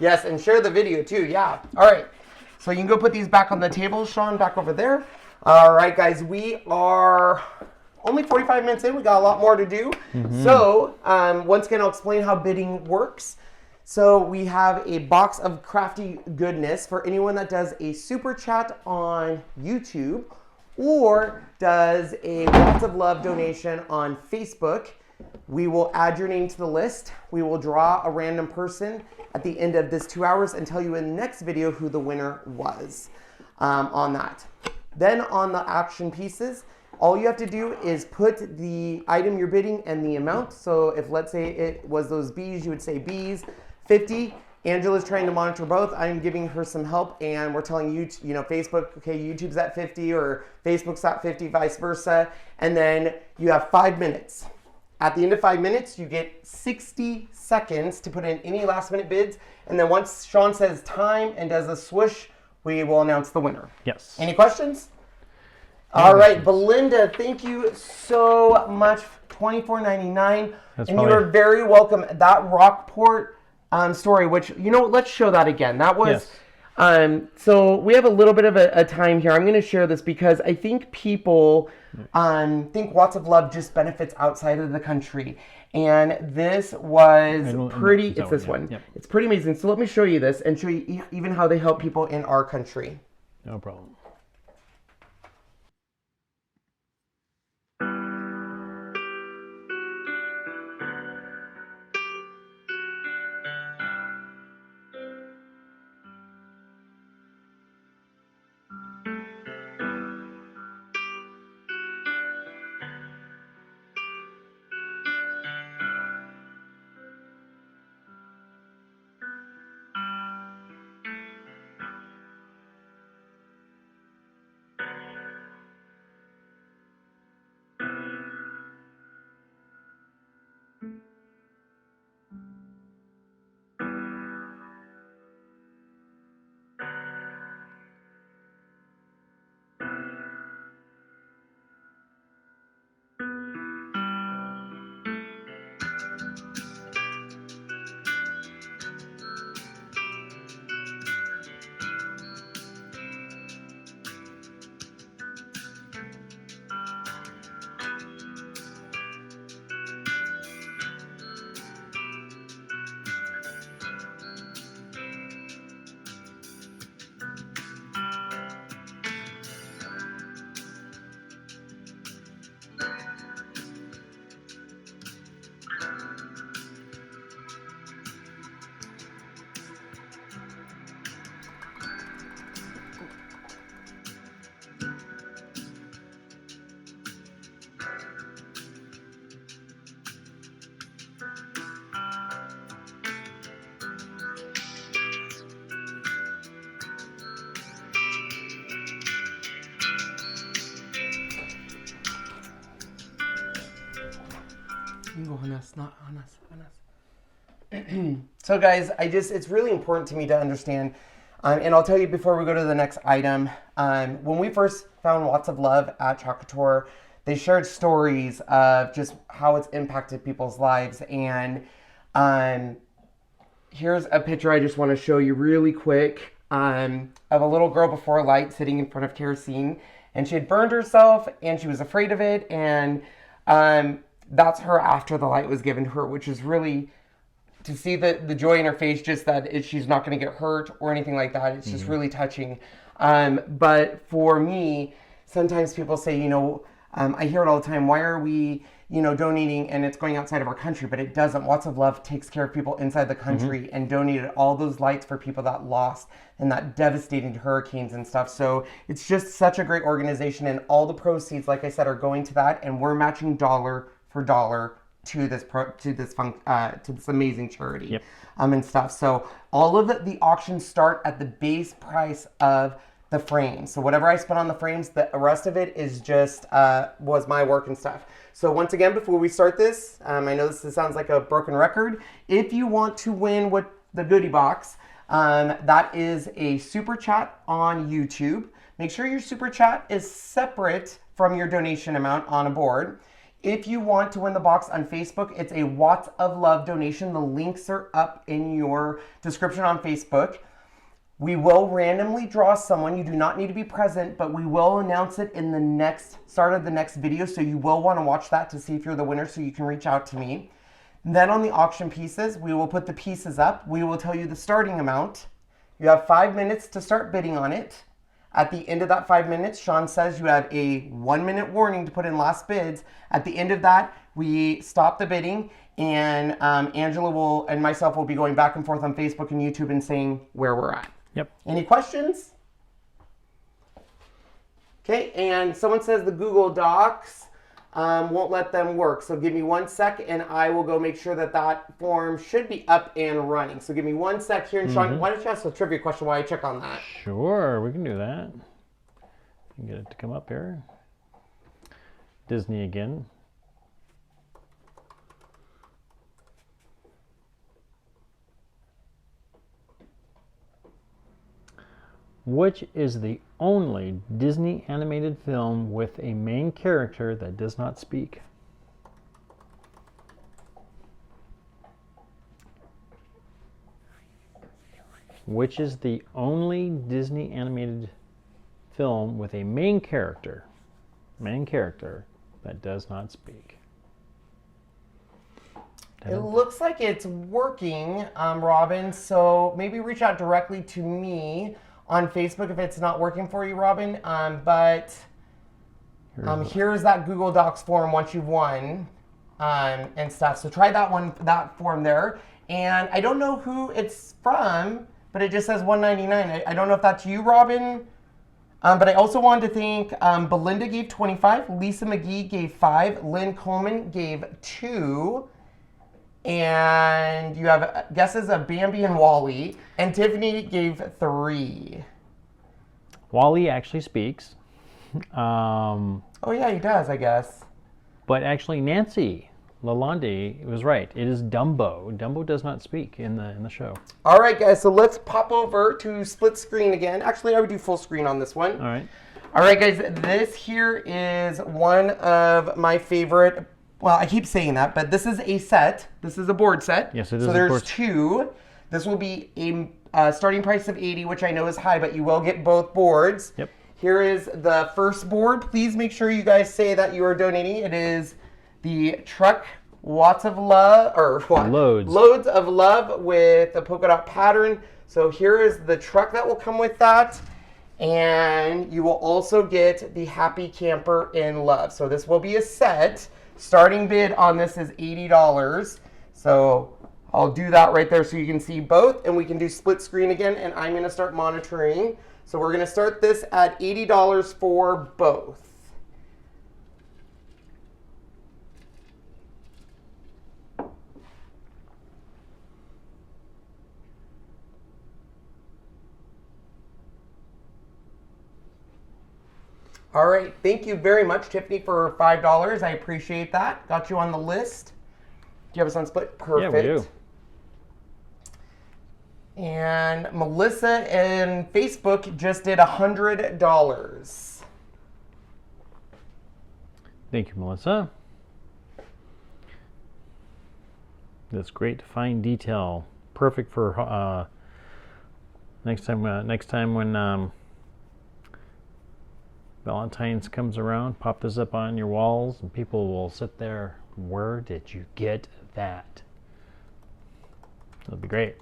Yes, and share the video too, yeah. All right, so you can go put these back on the table, Sean, back over there. All right, guys, we are only 45 minutes in. We got a lot more to do. So once again, I'll explain how bidding works. So we have a box of crafty goodness for anyone that does a super chat on YouTube or does a Lots of Love donation on Facebook. We will add your name to the list. We will draw a random person at the end of this 2 hours and tell you in the next video who the winner was on that. Then on the action pieces, All you have to do is put the item you're bidding and the amount. So if, let's say it was those bees, you would say bees, 50. Angela's trying to monitor both. I'm giving her some help, and we're telling you, you know, Facebook, okay, YouTube's at 50 or Facebook's at 50, vice versa. And then you have 5 minutes. At the end of 5 minutes, you get 60 seconds to put in any last minute bids. And then once Sean says time and does a swoosh, we will announce the winner. Yes. Any questions? All right, Belinda, thank you so much. $24.99. And you are very welcome. That Rockport story, which, you know, let's show that again. That was, yes. So we have a little bit of a time here. I'm going to share this because I think people think Watts of Love just benefits outside of the country. And this was pretty, it's this one. Yep. It's pretty amazing. So let me show you this and show you even how they help people in our country. No problem. Not on us. So guys, it's really important to me to understand, and I'll tell you before we go to the next item, when we first found Watts of Love at Chocator, they shared stories of just how it's impacted people's lives. And here's a picture I just want to show you really quick of a little girl before a light sitting in front of kerosene, and she had burned herself and she was afraid of it. And that's her after the light was given to her, which is really, to see the joy in her face, just that she's not going to get hurt or anything like that. It's just really touching. But for me, sometimes people say, you know, I hear it all the time, why are we, you know, donating and it's going outside of our country? But it doesn't. Watts of Love takes care of people inside the country and donated all those lights for people that lost in that devastating hurricanes and stuff. So it's just such a great organization, and all the proceeds, like I said, are going to that, and we're matching dollar for dollar to this amazing charity. And stuff. So all of the auctions start at the base price of the frame. So whatever I spent on the frames, the rest of it is just was my work and stuff. So once again, before we start this, I know this sounds like a broken record. If you want to win with the goodie box, that is a super chat on YouTube. Make sure your super chat is separate from your donation amount on a board. If you want to win the box on Facebook, it's a Watts of Love donation. The links are up in your description on Facebook. We will randomly draw someone. You do not need to be present, but we will announce it in the start of the next video. So you will want to watch that to see if you're the winner, so you can reach out to me. Then on the auction pieces, we will put the pieces up. We will tell you the starting amount. You have 5 minutes to start bidding on it. At the end of that 5 minutes, Sean says you have a 1 minute warning to put in last bids. At the end of that, we stop the bidding, and Angela and myself will be going back and forth on Facebook and YouTube and saying where we're at. Yep. Any questions? Okay, and someone says the Google Docs won't let them work. So give me 1 sec and I will go make sure that that form should be up and running. So give me 1 sec here. And Sean, why don't you ask a trivia question while I check on that? Sure, we can do that. Get it to come up here. Disney again. Which is the only Disney animated film with a main character that does not speak? Which is the only Disney animated film with a main character that does not speak? It looks like it's working, Robin, so maybe reach out directly to me on Facebook if it's not working for you, Robin. Here's that Google Docs form once you've won and stuff. So try that form there. And I don't know who it's from, but it just says $1.99. I don't know if that's you, Robin. But I also wanted to thank Belinda gave 25, Lisa McGee gave 5, Lynn Coleman gave 2. And you have guesses of Bambi and Wally. And Tiffany gave 3. Wally actually speaks. Oh, yeah, he does, I guess. But actually, Nancy Lalonde was right. It is Dumbo. Dumbo does not speak in the show. All right, guys, so let's pop over to split screen again. Actually, I would do full screen on this one. All right. All right, guys, this here is one of my favorite. Well, I keep saying that, but this is a set. This is a board set. Yes, it is. So there's 2. This will be a starting price of $80, which I know is high, but you will get both boards. Yep. Here is the first board. Please make sure you guys say that you are donating. It is the Truck Loads of Love with a polka dot pattern. So here is the truck that will come with that. And you will also get the Happy Camper in Love. So this will be a set. Starting bid on this is $80. So I'll do that right there so you can see both, and we can do split screen again, and I'm gonna start monitoring. So we're gonna start this at $80 for both. All right, thank you very much, Tiffany, for $5. I appreciate that. Got you on the list. Do you have us on split? Perfect. Yeah, we do. And Melissa and Facebook just did $100. Thank you, Melissa. That's great to find detail. Perfect for next time when Valentine's comes around, pop this up on your walls and people will sit there. Where did you get that? That'll be great.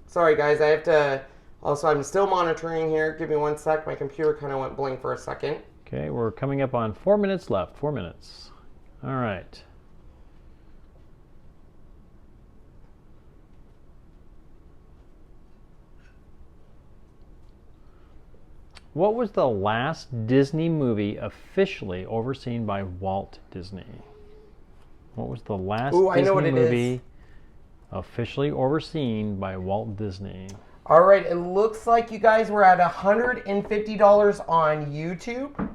Sorry guys, I have to, also I'm still monitoring here. Give me 1 sec. My computer kind of went blank for a second. Okay, we're coming up on 4 minutes left. 4 minutes. All right. What was the last Disney movie officially overseen by Walt Disney? What was the last Disney movie officially overseen by Walt Disney? All right, it looks like you guys were at $150 on YouTube.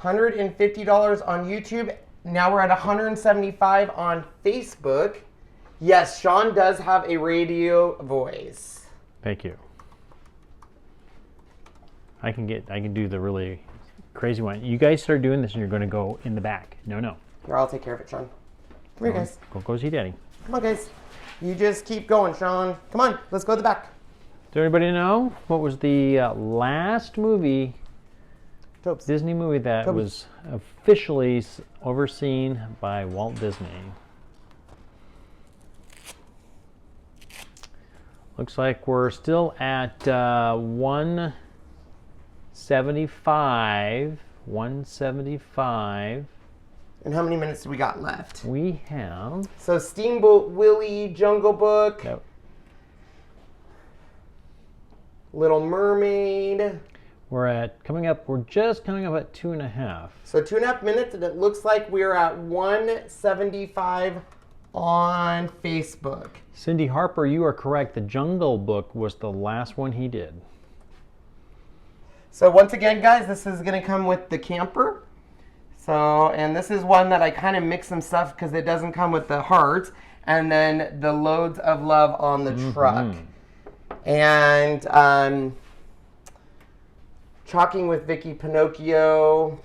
$150 on YouTube. Now we're at $175 on Facebook. Yes, Sean does have a radio voice. Thank you. I can do the really crazy one. You guys start doing this and you're going to go in the back. No. Here, I'll take care of it, Sean. Come here, guys. Go see Daddy. Come on, guys. You just keep going, Sean. Come on, let's go to the back. Does anybody know what was the last movie, Disney movie that was officially overseen by Walt Disney? Looks like we're still at 175. And how many minutes do we got left? We have... So Steamboat Willie, Jungle Book, Yep. Little Mermaid. We're just coming up at 2.5. So 2.5 minutes, and it looks like we're at 175 on Facebook. Cindy Harper, you are correct. The Jungle Book was the last one he did. So once again, guys, this is going to come with the camper. So, and this is one that I kind of mix some stuff because it doesn't come with the hearts. And then the loads of love on the truck. And Chalking with Vicky Pinocchio.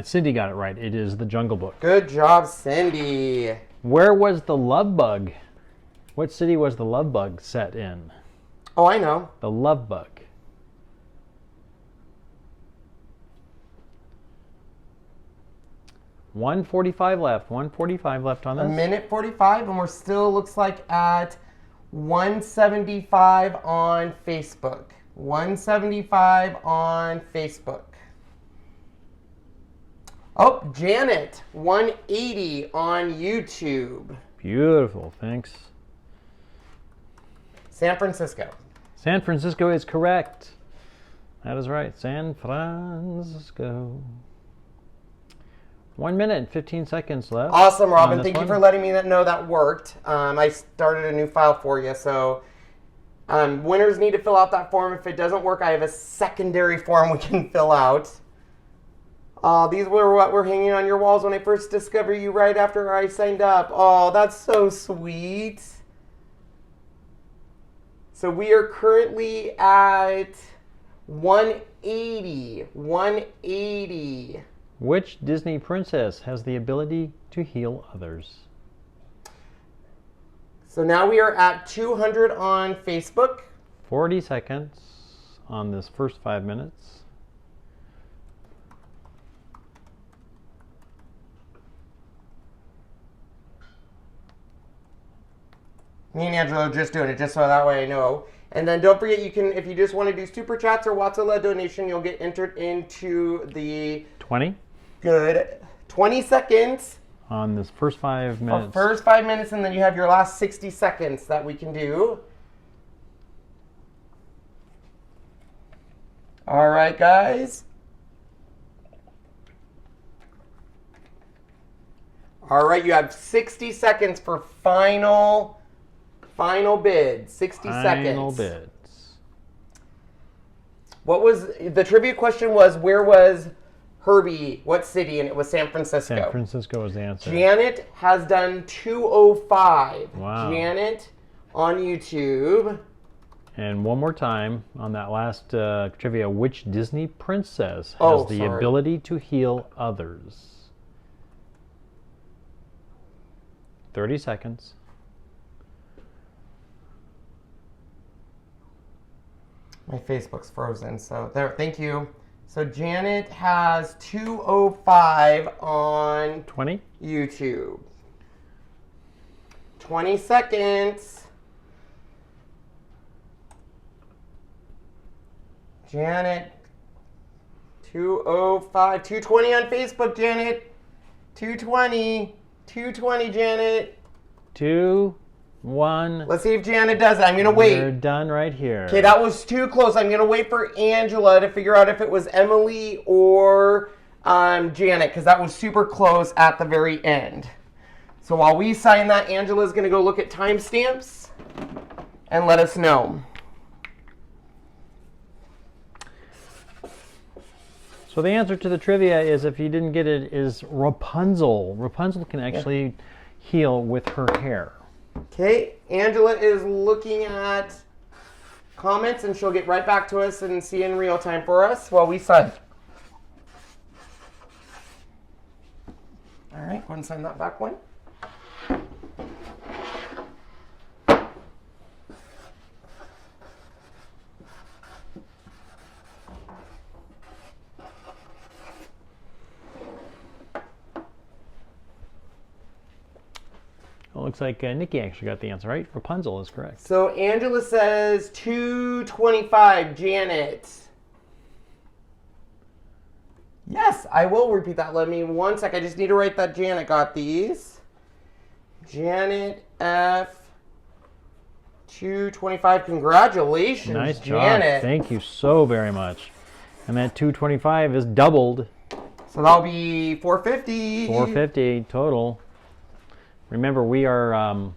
Cindy got it right. It is the Jungle Book. Good job, Cindy. Where was the Love Bug? What city was the Love Bug set in? Oh, I know. The Love Bug. $1:45 left. $1:45 left on this. 1:45, and we're still looks like at 175 on Facebook. 175 on Facebook. Oh, Janet, 180 on YouTube. Beautiful, thanks. San Francisco. San Francisco is correct. That is right, San Francisco. 1 minute and 15 seconds left. Awesome, Robin. Thank you for letting me know that worked. I started a new file for you, so winners need to fill out that form. If it doesn't work, I have a secondary form we can fill out. These were what were hanging on your walls when I first discovered you right after I signed up. Oh, that's so sweet. So we are currently at 180. 180. Which Disney princess has the ability to heal others? So now we are at 200 on Facebook. 40 seconds on this first 5 minutes. Me and Angelo are just doing it just so that way I know. And then don't forget, you can, if you just want to do super chats or Watson-led donation, you'll get entered into the 20 good 20 seconds on this first 5 minutes. First 5 minutes, and then you have your last 60 seconds that we can do. All right, guys. All right, you have 60 seconds for final bid. 60 seconds. Final bids. What was the trivia question? Was where was Herbie? What city? And it was San Francisco. San Francisco is the answer. Janet has done 205. Wow. Janet on YouTube. And one more time on that last trivia, which Disney princess has the ability to heal others? 30 seconds. My Facebook's frozen, so there. Thank you. So Janet has 205 on 20 YouTube. 20 seconds. Janet, 205, 220 on Facebook, Janet. 220, 220, Janet. 2, 1. Let's see if Janet does it. I'm going to wait. We're done right here. Okay, that was too close. I'm going to wait for Angela to figure out if it was Emily or Janet, because that was super close at the very end. So while we sign that, Angela's going to go look at timestamps and let us know. So the answer to the trivia is, if you didn't get it, is Rapunzel. Rapunzel can actually heal with her hair. Okay, Angela is looking at comments, and she'll get right back to us and see in real time for us while we sign. All right, go ahead and sign that back one. It looks like Nikki actually got the answer right. Rapunzel is correct. So Angela says 225, Janet. Yes, I will repeat that. Let me 1 sec. I just need to write that Janet got these. Janet F. 225. Congratulations, Nice job. Janet. Thank you so very much. And that 225 is doubled. So that'll be 450. 450 total. Remember, we are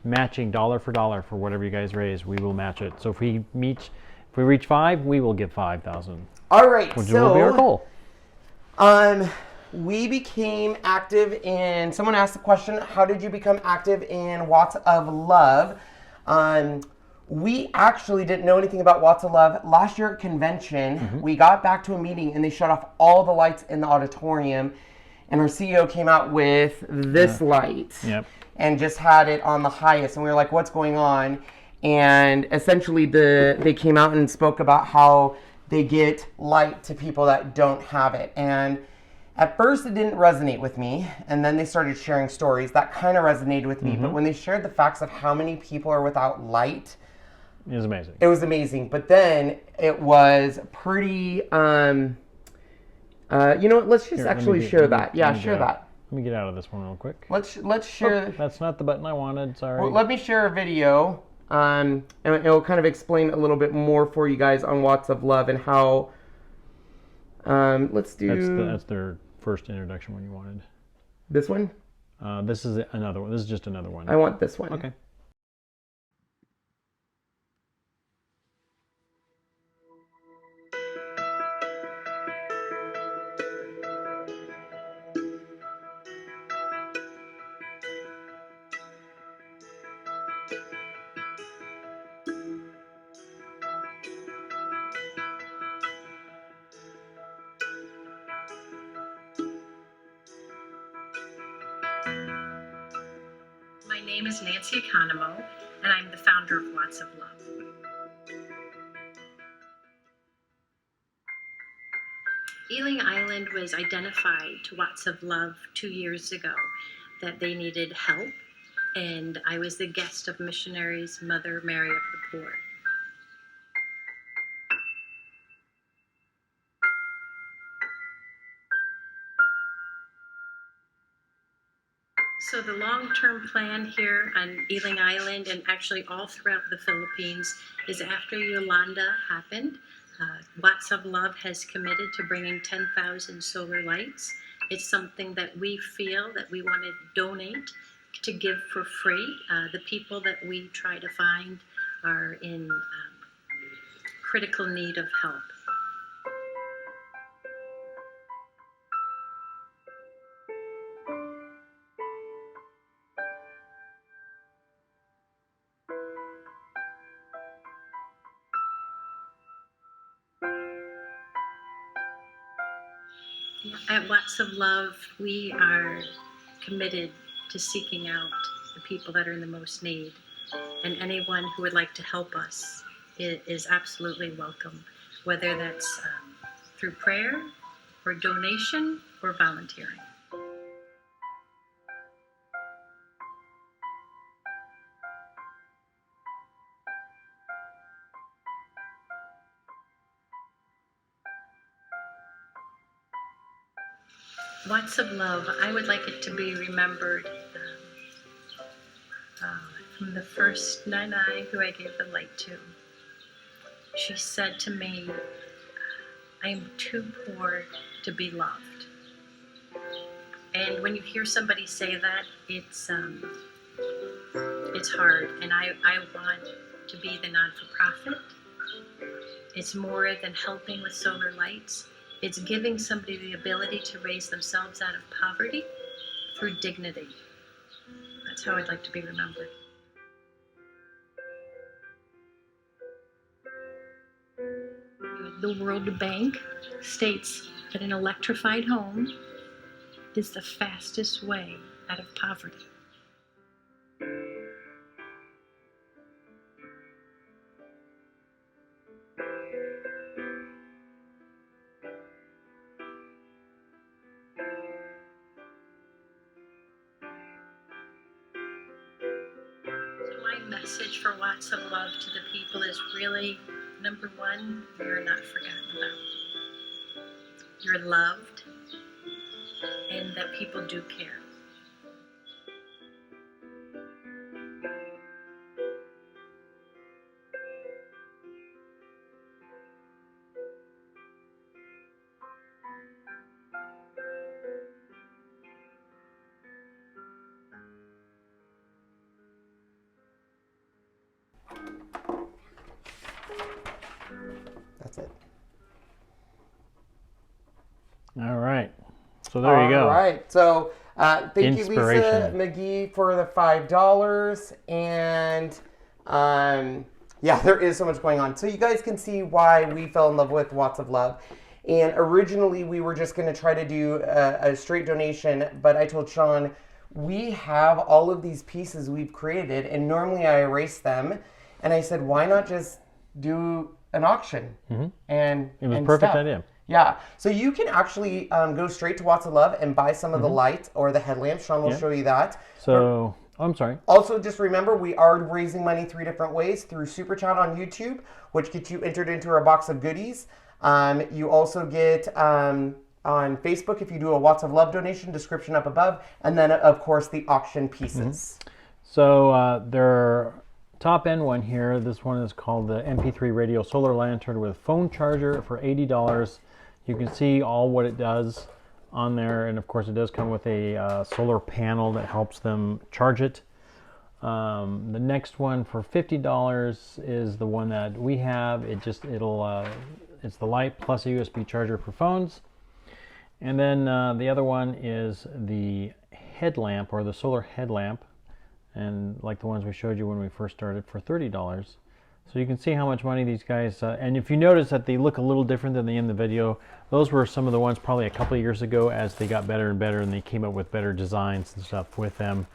matching dollar for dollar for whatever you guys raise. We will match it. So if we reach 5, we will give 5,000. All right, which so will be our goal. We became active in. Someone asked the question: how did you become active in Watts of Love? We actually didn't know anything about Watts of Love. Last year at convention, we got back to a meeting and they shut off all the lights in the auditorium, and our CEO came out with this light. Yep. And just had it on the highest, and we were like, what's going on? And essentially they came out and spoke about how they get light to people that don't have it. And at first it didn't resonate with me, and then they started sharing stories that kind of resonated with me. But when they shared the facts of how many people are without light, it was amazing. It was amazing. But then it was pretty, you know what, let's just actually share that. Yeah, share that. Let me get out of this one real quick. Let's share. Oh, that's not the button I wanted, sorry. Well, let me share a video, and it'll kind of explain a little bit more for you guys on Watts of Love and how, let's do... That's their first introduction one you wanted. This one? This is another one. This is just another one. I want this one. Okay. My name is Nancy Economo, and I'm the founder of Watts of Love. Ealing Island was identified to Watts of Love 2 years ago that they needed help, and I was the guest of missionaries Mother Mary of the Poor. So the long-term plan here on Ealing Island, and actually all throughout the Philippines, is after Yolanda happened, Watts of Love has committed to bringing 10,000 solar lights. It's something that we feel that we want to donate to give for free. The people that we try to find are in critical need of help. At Watts of Love, we are committed to seeking out the people that are in the most need, and anyone who would like to help us is absolutely welcome, whether that's through prayer or donation or volunteering. Watts of Love, I would like it to be remembered from the first Nana who I gave the light to. She said to me, I am too poor to be loved. And when you hear somebody say that, it's hard. And I want to be the non-for-profit. It's more than helping with solar lights. It's giving somebody the ability to raise themselves out of poverty through dignity. That's how I'd like to be remembered. The World Bank states that an electrified home is the fastest way out of poverty. My message for Watts of Love to the people is really, number one, we are not forgotten about. you're loved, and that people do care. That's it. All right. So there you go. All right. So thank you, Lisa Inspiration. McGee, for the $5. And yeah, there is so much going on. So you guys can see why we fell in love with Watts of Love. And originally we were just going to try to do a straight donation, but I told Sean, we have all of these pieces we've created, and normally I erase them. And I said, why not just do an auction? And It was and perfect stuff. idea. Yeah, so you can actually go straight to Watts of Love and buy some of the lights or the headlamps. Sean will show you that. So, I'm sorry. Also, just remember, we are raising money 3 different ways: through Super Chat on YouTube, which gets you entered into our box of goodies. You also get on Facebook if you do a Watts of Love donation, description up above, and then of course the auction pieces. So their top end one here, this one is called the MP3 Radio Solar Lantern with phone charger for $80. You can see all what it does on there, and of course it does come with a solar panel that helps them charge it. The next one for $50 is the one that we have. It's the light plus a USB charger for phones. And then the other one is the headlamp, or the solar headlamp, and like the ones we showed you when we first started, for $30. So you can see how much money these guys, and if you notice that they look a little different than they in the video, those were some of the ones probably a couple of years ago as they got better and better and they came up with better designs and stuff with them.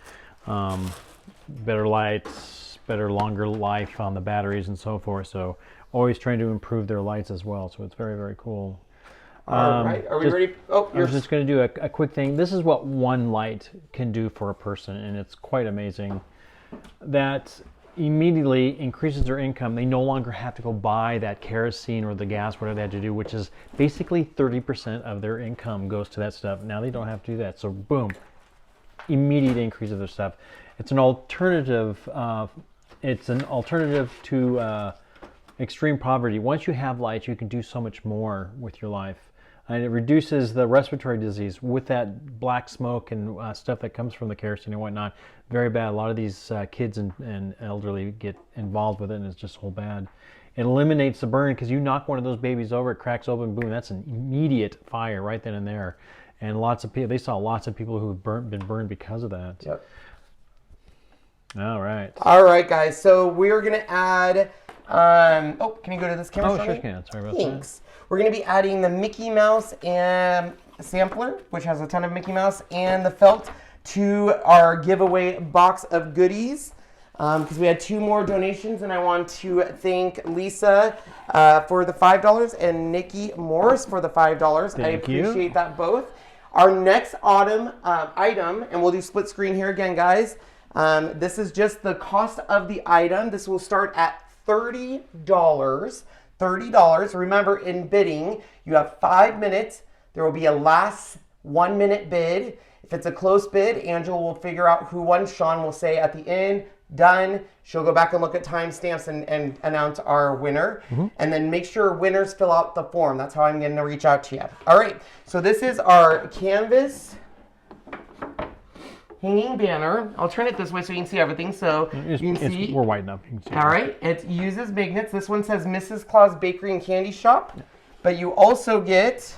Better lights, better longer life on the batteries and so forth. So always trying to improve their lights as well. So it's very, very cool. All right, are we ready? Oh, I was just going to do a quick thing. This is what one light can do for a person, and it's quite amazing. That immediately increases their income. They no longer have to go buy that kerosene or the gas, whatever they had to do, which is basically 30% of their income goes to that stuff. Now they don't have to do that. So boom, immediate increase of their stuff. It's an alternative. To extreme poverty. Once you have lights, you can do so much more with your life. And it reduces the respiratory disease with that black smoke and stuff that comes from the kerosene and whatnot. Very bad. A lot of these kids and elderly get involved with it, and it's just so bad. It eliminates the burn, because you knock one of those babies over, it cracks open, boom, that's an immediate fire right then and there. And lots of people, they saw lots of people who've been burned because of that. Yep. All right. All right, guys. So we're gonna add. Oh, can you go to this camera? Oh, Sean? sure can. Sorry about Thanks. We're going to be adding the Mickey Mouse and sampler, which has a ton of Mickey Mouse, and the felt to our giveaway box of goodies. Because we had 2 more donations, and I want to thank Lisa for the $5 and Nikki Morris for the $5. I appreciate that both. Our next item, and we'll do split screen here again, guys. This is just the cost of the item. This will start at $30. $30. Remember, in bidding, you have 5 minutes. There will be a last 1 minute bid. If it's a close bid, Angela will figure out who won. Sean will say at the end, done. She'll go back and look at timestamps and announce our winner. And then make sure winners fill out the form. That's how I'm going to reach out to you. All right. So this is our canvas hanging banner. I'll turn it this way so you can see everything. So you can see. We're wide enough. You can see. All right. It uses magnets. This one says Mrs. Claus Bakery and Candy Shop. But you also get,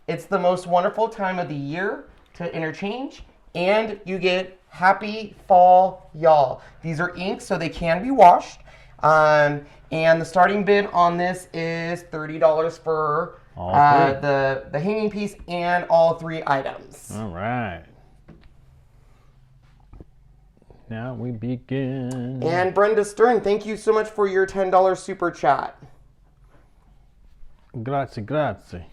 it's the most wonderful time of the year to interchange. And you get Happy Fall, Y'all. These are inks, so they can be washed. And the starting bid on this is $30 for the hanging piece and all 3 items. All right. Now we begin. And Brenda Stern, thank you so much for your $10 super chat. Grazie, grazie.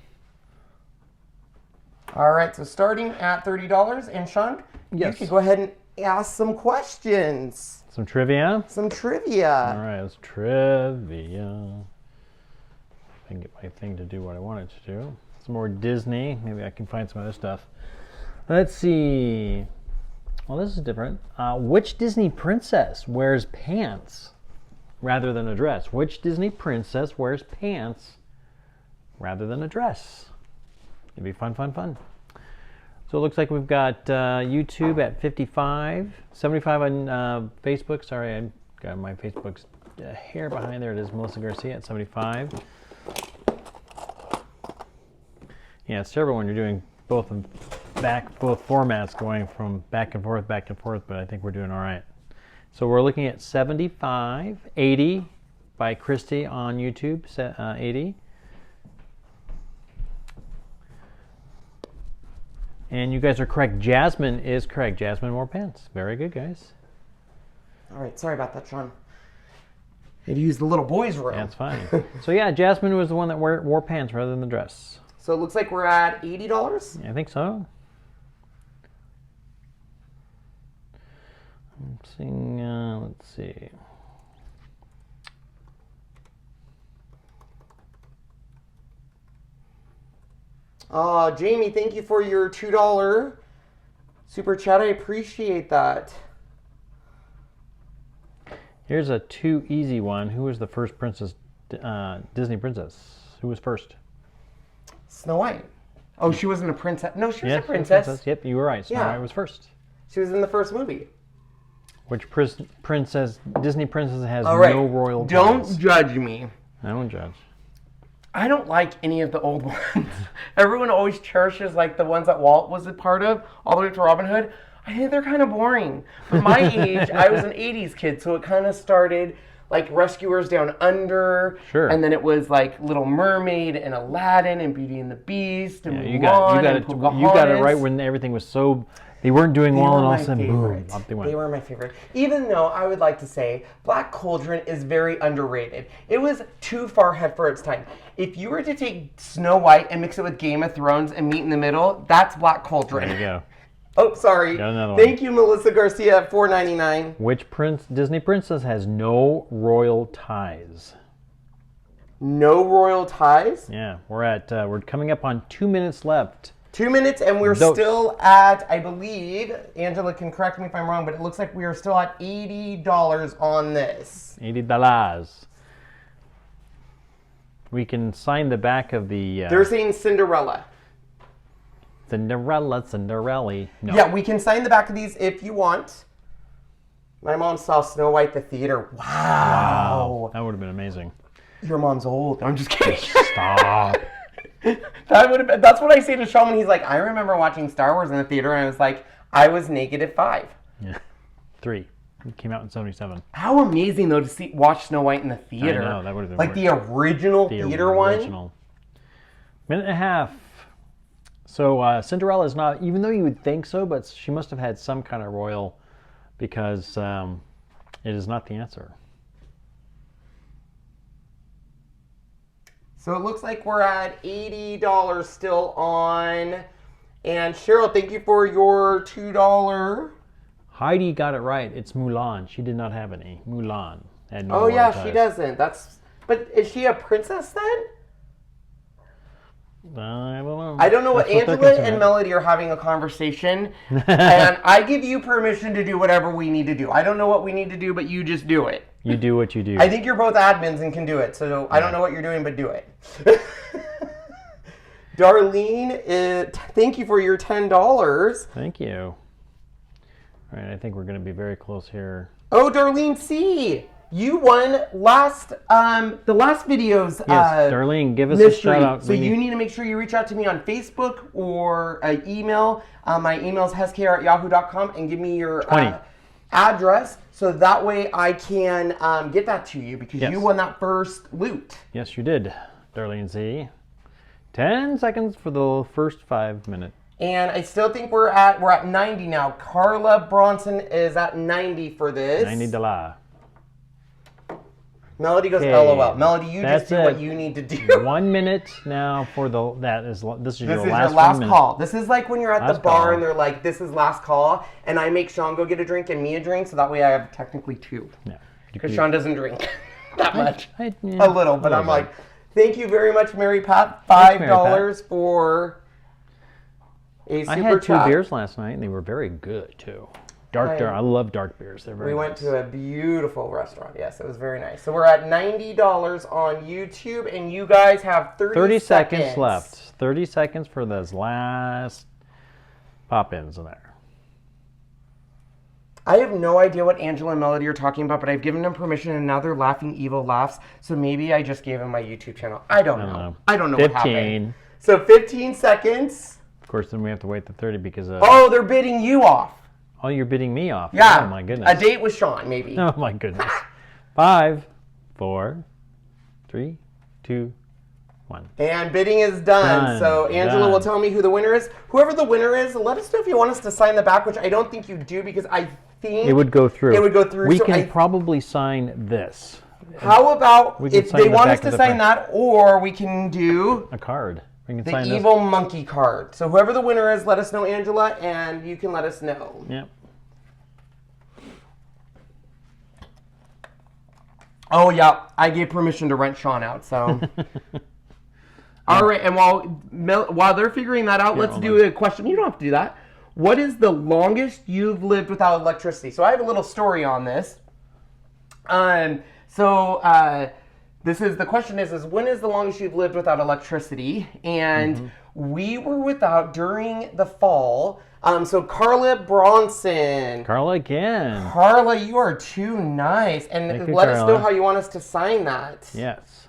All right, so starting at $30, and Sean, yes, you can go ahead and ask some questions. Some trivia? Some trivia. All right, it's trivia. I can get my thing to do what I want it to do. some more Disney. Maybe I can find some other stuff. Let's see. Well, this is different. Which Disney princess wears pants rather than a dress? Which Disney princess wears pants rather than a dress? It'd be fun, fun, fun. So it looks like we've got YouTube at 55, 75 on Facebook. Sorry, I got my Facebook's hair behind there. It is Melissa Garcia at 75. Yeah, it's terrible when you're doing both formats going from back and forth, but I think we're doing all right. So we're looking at 75, 80 by Christy on YouTube, 80. And you guys are correct. Jasmine is correct. Jasmine wore pants. Very good, guys. All right, sorry about that, Sean. I had to use the little boys' room. That's fine. So yeah, Jasmine was the one that wore pants rather than the dress. So it looks like we're at $80? I think so. I'm seeing, let's see. Jamie, thank you for your $2 super chat. I appreciate that. Here's a too easy one. Who was the first princess, Disney princess? Who was first? Snow White. Oh, she wasn't a princess. No, she was a princess. princess. Yep, you were right. Snow White was first. She was in the first movie. Which princess, Disney princess has All right. no royal ties? Don't judge me. I won't judge. I don't like any of the old ones. Everyone always cherishes like the ones that Walt was a part of, all the way up to Robin Hood. I think they're kind of boring. For my age, I was an 80s kid, so it kind of started like Rescuers Down Under. Sure. And then it was like Little Mermaid and Aladdin and Beauty and the Beast and You Mulan got and it Pocahontas. right when everything was so... They weren't doing well, and all of a sudden, boom, up they went. They were my favorite. Even though I would like to say Black Cauldron is very underrated. It was too far ahead for its time. If you were to take Snow White and mix it with Game of Thrones and meet in the middle, that's Black Cauldron. There you go. Oh, sorry. Got another Thank you, Melissa Garcia at $4.99. Which Disney princess has no royal ties? No royal ties? Yeah, we're coming up on 2 minutes left. 2 minutes, and we're still at, I believe, Angela can correct me if I'm wrong, but it looks like we are still at $80 on this. $80. We can sign the back of the... They're saying Cinderella. Cinderella. No. Yeah, we can sign the back of these if you want. My mom saw Snow White at the theater. Wow. That would have been amazing. Your mom's old. I'm just kidding. Stop. That's what I say to Sean when he's like, I remember watching Star Wars in the theater, and I was like, I was -5. Yeah. 3. It came out in 77. How amazing, though, to watch Snow White in the theater. I know, that would have been like the original theater one. Minute and a half. So Cinderella is not, even though you would think so, but she must have had some kind of royal, because it is not the answer. So it looks like we're at $80 still on. And Cheryl, thank you for your $2. Heidi got it right. It's Mulan. She did not have any. Mulan had no Oh yeah, ties. she doesn't. But is she a princess then? I don't know. I don't know. That's Angela they're concerned and with. Melody are having a conversation, and I give you permission to do whatever we need to do. I don't know what we need to do, but you just do it. You do what you do. I think you're both admins and can do it, so I don't know what you're doing, but do it. Darlene, thank you for your $10. Thank you. All right, I think we're going to be very close here. Oh, Darlene C. You won the last video's Yes, Darlene, give us mystery. a shout out. So you need to make sure you reach out to me on Facebook or email. My email is heskr@yahoo.com, and give me your address so that way I can get that to you, because you won that first loot. Yes, you did, Darlene Z. 10 seconds for the first 5 minutes. And I still think we're at 90 now. Carla Bronson is at 90 for this. $90. Melody goes LOL. Melody, you just do what you need to do. 1 minute now for this is your last last call. This is like when you're at the bar call. and they're like, this is last call, and I make Sean go get a drink and me a drink, so that way I have technically 2. Yeah. Because Sean doesn't drink that much. A A little, but I'm like, Thank you very much, Mary Pat. Thanks, Mary $5 for a super I had chat. 2 beers last night, and they were very good, too. I love dark beers. They're very We nice. went to a beautiful restaurant. Yes, it was very nice. So we're at $90 on YouTube, and you guys have 30 seconds left. 30 seconds for those last Poppins in there. I have no idea what Angela and Melody are talking about, but I've given them permission, and now they're laughing evil laughs. So maybe I just gave them my YouTube channel. I don't know. I don't know 15. what happened. So 15 seconds. Of course, then we have to wait the 30 because of... Oh, they're bidding you off. Oh, you're bidding me off. Yeah. Oh, my goodness. A date with Sean, maybe. Oh, my goodness. 5, 4, 3, 2, 1. And bidding is done. So Angela will tell me who the winner is. Whoever the winner is, let us know if you want us to sign the back, which I don't think you do because I think it would go through. It would go through. We so can probably sign this. How about if sign they the want back us of to the sign that, or we can do a card. We can the sign evil monkey card. So whoever the winner is, let us know, Angela, and you can let us know. Yep. Oh yeah, I gave permission to rent Sean out. So. All right, and while they're figuring that out, let's do a question. You don't have to do that. What is the longest you've lived without electricity? So I have a little story on this. The question is when is the longest you've lived without electricity? And we were without during the fall. So Carla Bronson. Carla again. Carla, you are too nice. And let us know how you want us to sign that. Yes.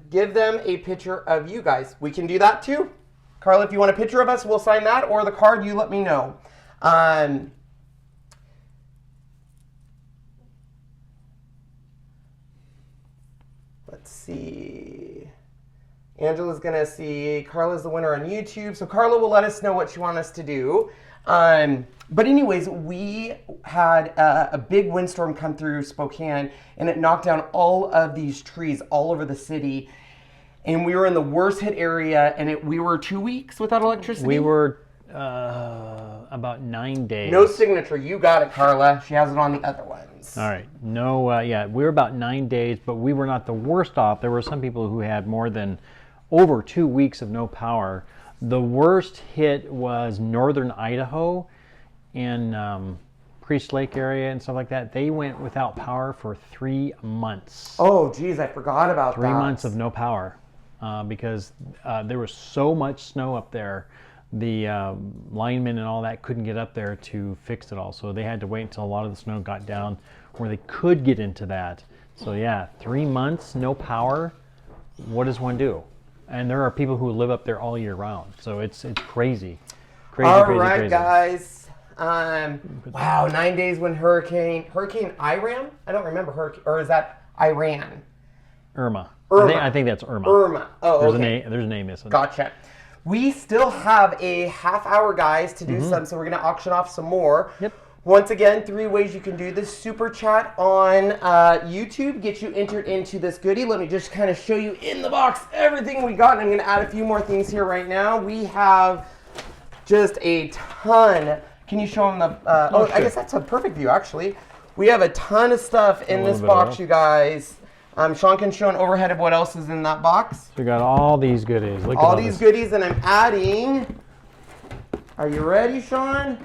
Give them a picture of you guys. We can do that too. Carla, if you want a picture of us, we'll sign that, or the card, you let me know. Let's see. Angela's going to see Carla's the winner on YouTube. So Carla will let us know what she wants us to do. But anyways, we had a big windstorm come through Spokane, and it knocked down all of these trees all over the city. And we were in the worst hit area, and we were 2 weeks without electricity. We were about 9 days. No signature. You got it, Carla. She has it on the other ones. All right. No, yeah, we were about 9 days, but we were not the worst off. There were some people who had more than over 2 weeks of no power. The worst hit was northern Idaho in Priest Lake area and stuff like that. They went without power for 3 months. Oh, geez, I forgot about 3 months of no power because there was so much snow up there. The linemen and all that couldn't get up there to fix it all. So they had to wait until a lot of the snow got down where they could get into that. So yeah, 3 months, no power. What does one do? And there are people who live up there all year round. So it's crazy. All right, guys. Wow, 9 days when Hurricane Iran? I don't remember hurricane, or is that Iran? Irma. Irma. I think that's Irma. Irma. Oh, there's okay. There's a name missing. Gotcha. We still have a half hour, guys, to do some, so we're going to auction off some more. Yep. Once again, 3 ways you can do this. Super chat on YouTube, get you entered into this goodie. Let me just kind of show you in the box everything we got, and I'm going to add a few more things here right now. We have just a ton. Can you show them the... sure. I guess that's a perfect view, actually. We have a ton of stuff in this box, you guys. Sean can show an overhead of what else is in that box. So we got all these goodies. Look at all these goodies, and I'm adding... Are you ready, Sean?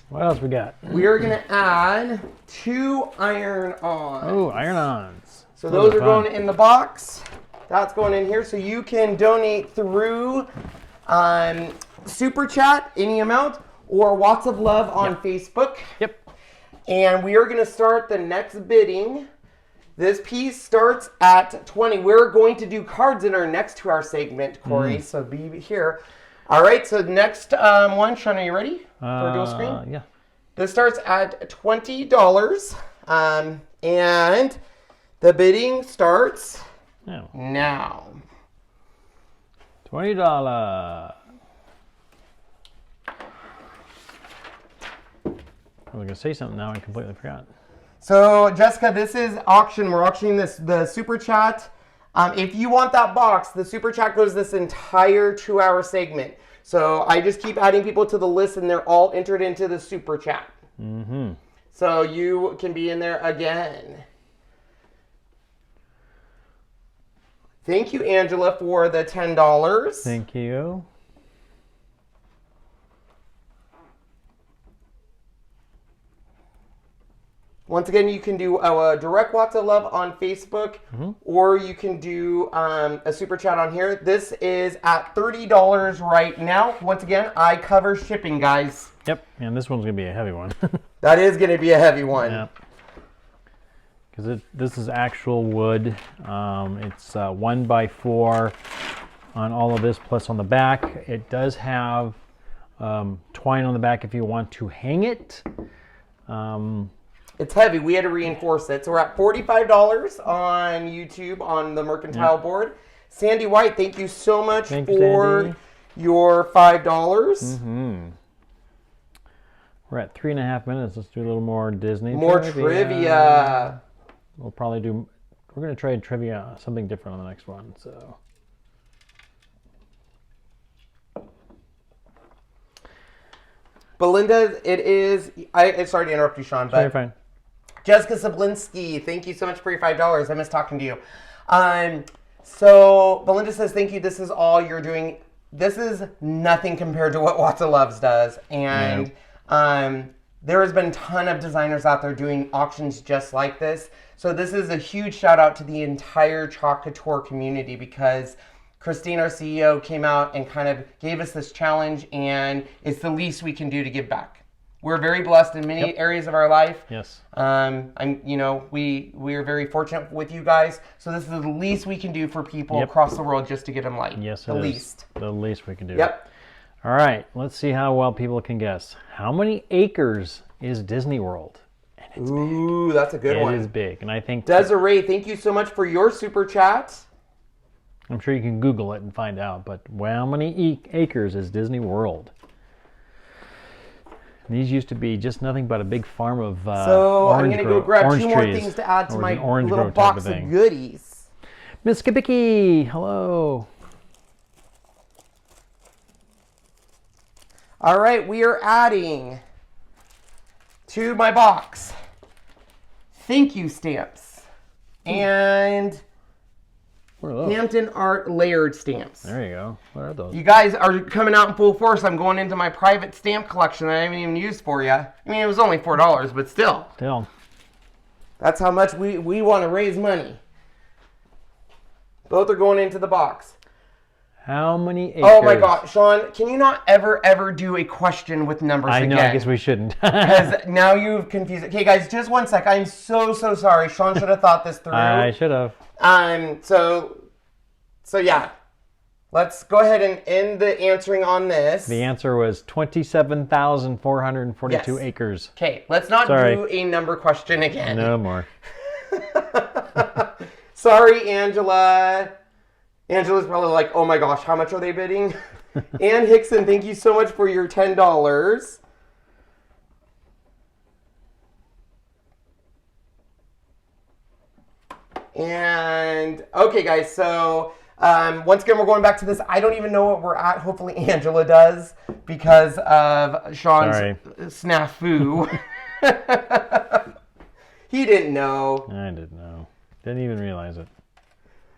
What else we got? We are going to add 2 iron-ons. Oh, iron-ons. So those are going in the box. That's going in here. So you can donate through Super Chat, any amount, or Watts of Love on Facebook. Yep. And we are going to start the next bidding. This piece starts at 20. We're going to do cards in our next 2-hour segment, Corey, so be here. All right, so next one, Sean, are you ready for a dual screen? Yeah. This starts at $20, and the bidding starts now. $20. I was going to say something now, I completely forgot. So, Jessica, this is auction. We're auctioning the Super Chat. If you want that box, the Super Chat goes this entire 2-hour segment. So I just keep adding people to the list, and they're all entered into the Super Chat. So you can be in there again. Thank you, Angela, for the $10. Thank you. Once again, you can do a direct Watts of Love on Facebook, or you can do a super chat on here. This is at $30 right now. Once again, I cover shipping, guys. Yep, and this one's going to be a heavy one. That is going to be a heavy one. Yeah. Because this is actual wood. It's 1x4 on all of this, plus on the back. It does have twine on the back if you want to hang it. It's heavy. We had to reinforce it. So we're at $45 on YouTube on the mercantile board. Sandy White, thank you so much for your $5. We're at 3.5 minutes. Let's do a little more Disney. More trivia. We'll probably do. We're going to try trivia, something different on the next one. So. Belinda, it is. Sorry to interrupt you, Sean, but you're fine. Jessica Sablinski, thank you so much for your $5. I miss talking to you. So Belinda says, thank you. This is all you're doing. This is nothing compared to what Watts of Loves does. And there has been a ton of designers out there doing auctions just like this. So this is a huge shout out to the entire Chalk Couture community, because Christine, our CEO, came out and kind of gave us this challenge, and it's the least we can do to give back. We're very blessed in many areas of our life. Yes. We are very fortunate with you guys. So this is the least we can do for people across the world, just to get them light. Yes, the least. The least we can do. Yep. All right. Let's see how well people can guess. How many acres is Disney World? And it's big. That's a good one. It is big, and I think Desiree, thank you so much for your super chat. I'm sure you can Google it and find out. But how many acres is Disney World? These used to be just nothing but a big farm of so I'm going to go grab 2 more trees. things to add to my orange little box of goodies. Miss Skibicki, hello. All right, we are adding to my box thank you stamps and Hampton Art layered stamps. There you go. What are those? You guys are coming out in full force. I'm going into my private stamp collection that I haven't even used for you. I mean, it was only $4, but still. That's how much we want to raise money. Both are going into the box. How many acres? Oh my God, Sean, can you not ever do a question with numbers again? I know, I guess we shouldn't. Because now you've confused it. Okay, guys, just one sec. I'm so sorry. Sean should have thought this through. I should have. So yeah. Let's go ahead and end the answering on this. The answer was 27,442 acres. Okay, let's not do a number question again. No more. Sorry, Angela. Angela's probably like, oh my gosh, how much are they bidding? Ann Hickson, thank you so much for your $10. And, okay guys, so once again, we're going back to this. I don't even know what we're at. Hopefully Angela does, because of Sean's snafu. He didn't know. I didn't know. Didn't even realize it.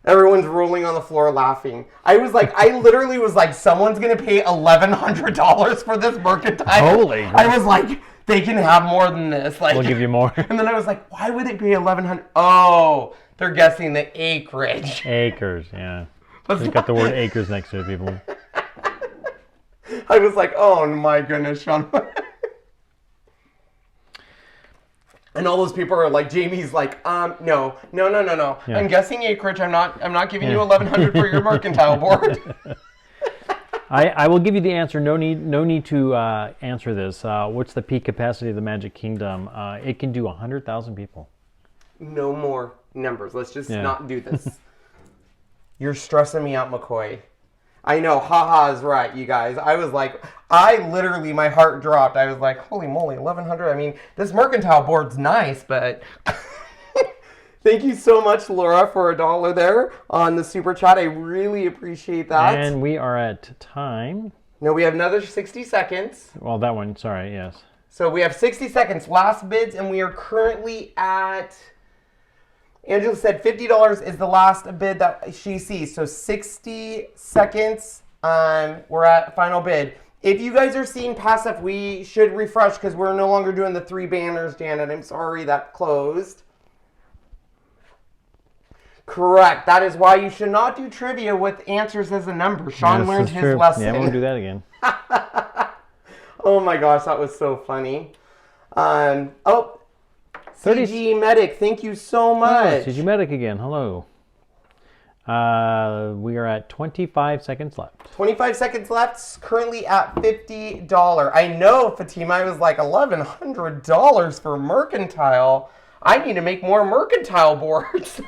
Everyone's rolling on the floor laughing. I literally was like, someone's going to pay $1,100 for this mercantile. Holy. I was like, they can have more than this. Like, we'll give you more. And then I was like, why would it be $1,100? Oh, they're guessing the acreage. Acres, yeah. They got the word acres next to it, people. I was like, oh my goodness, Sean. And all those people are like, Jamie's like, no. Yeah. I'm guessing acreage. I'm not giving you $1,100 for your mercantile board. I will give you the answer. No need to answer this. What's the peak capacity of the Magic Kingdom? It can do 100,000 people. No more numbers. Let's just not do this. You're stressing me out, McCoy. I know, haha is right, you guys. I was like, literally, my heart dropped. I was like, holy moly, 1,100. I mean, this mercantile board's nice, but thank you so much, Laura, for $1 there on the super chat. I really appreciate that. And we are at time. No, we have another 60 seconds. Well, that one, sorry, yes. So we have 60 seconds, last bids, and we are currently at Angela said $50 is the last bid that she sees. So 60 seconds. We're at final bid. If you guys are seeing passive, we should refresh because we're no longer doing the 3 banners, Janet. I'm sorry that closed. Correct. That is why you should not do trivia with answers as a number. Sean learned his lesson. Yeah, I won't do that again. Oh my gosh, that was so funny. CG Medic, thank you so much. CG Medic again, hello. We are at 25 seconds left. 25 seconds left, currently at $50. I know, Fatima, I was like $1,100 for mercantile. I need to make more mercantile boards.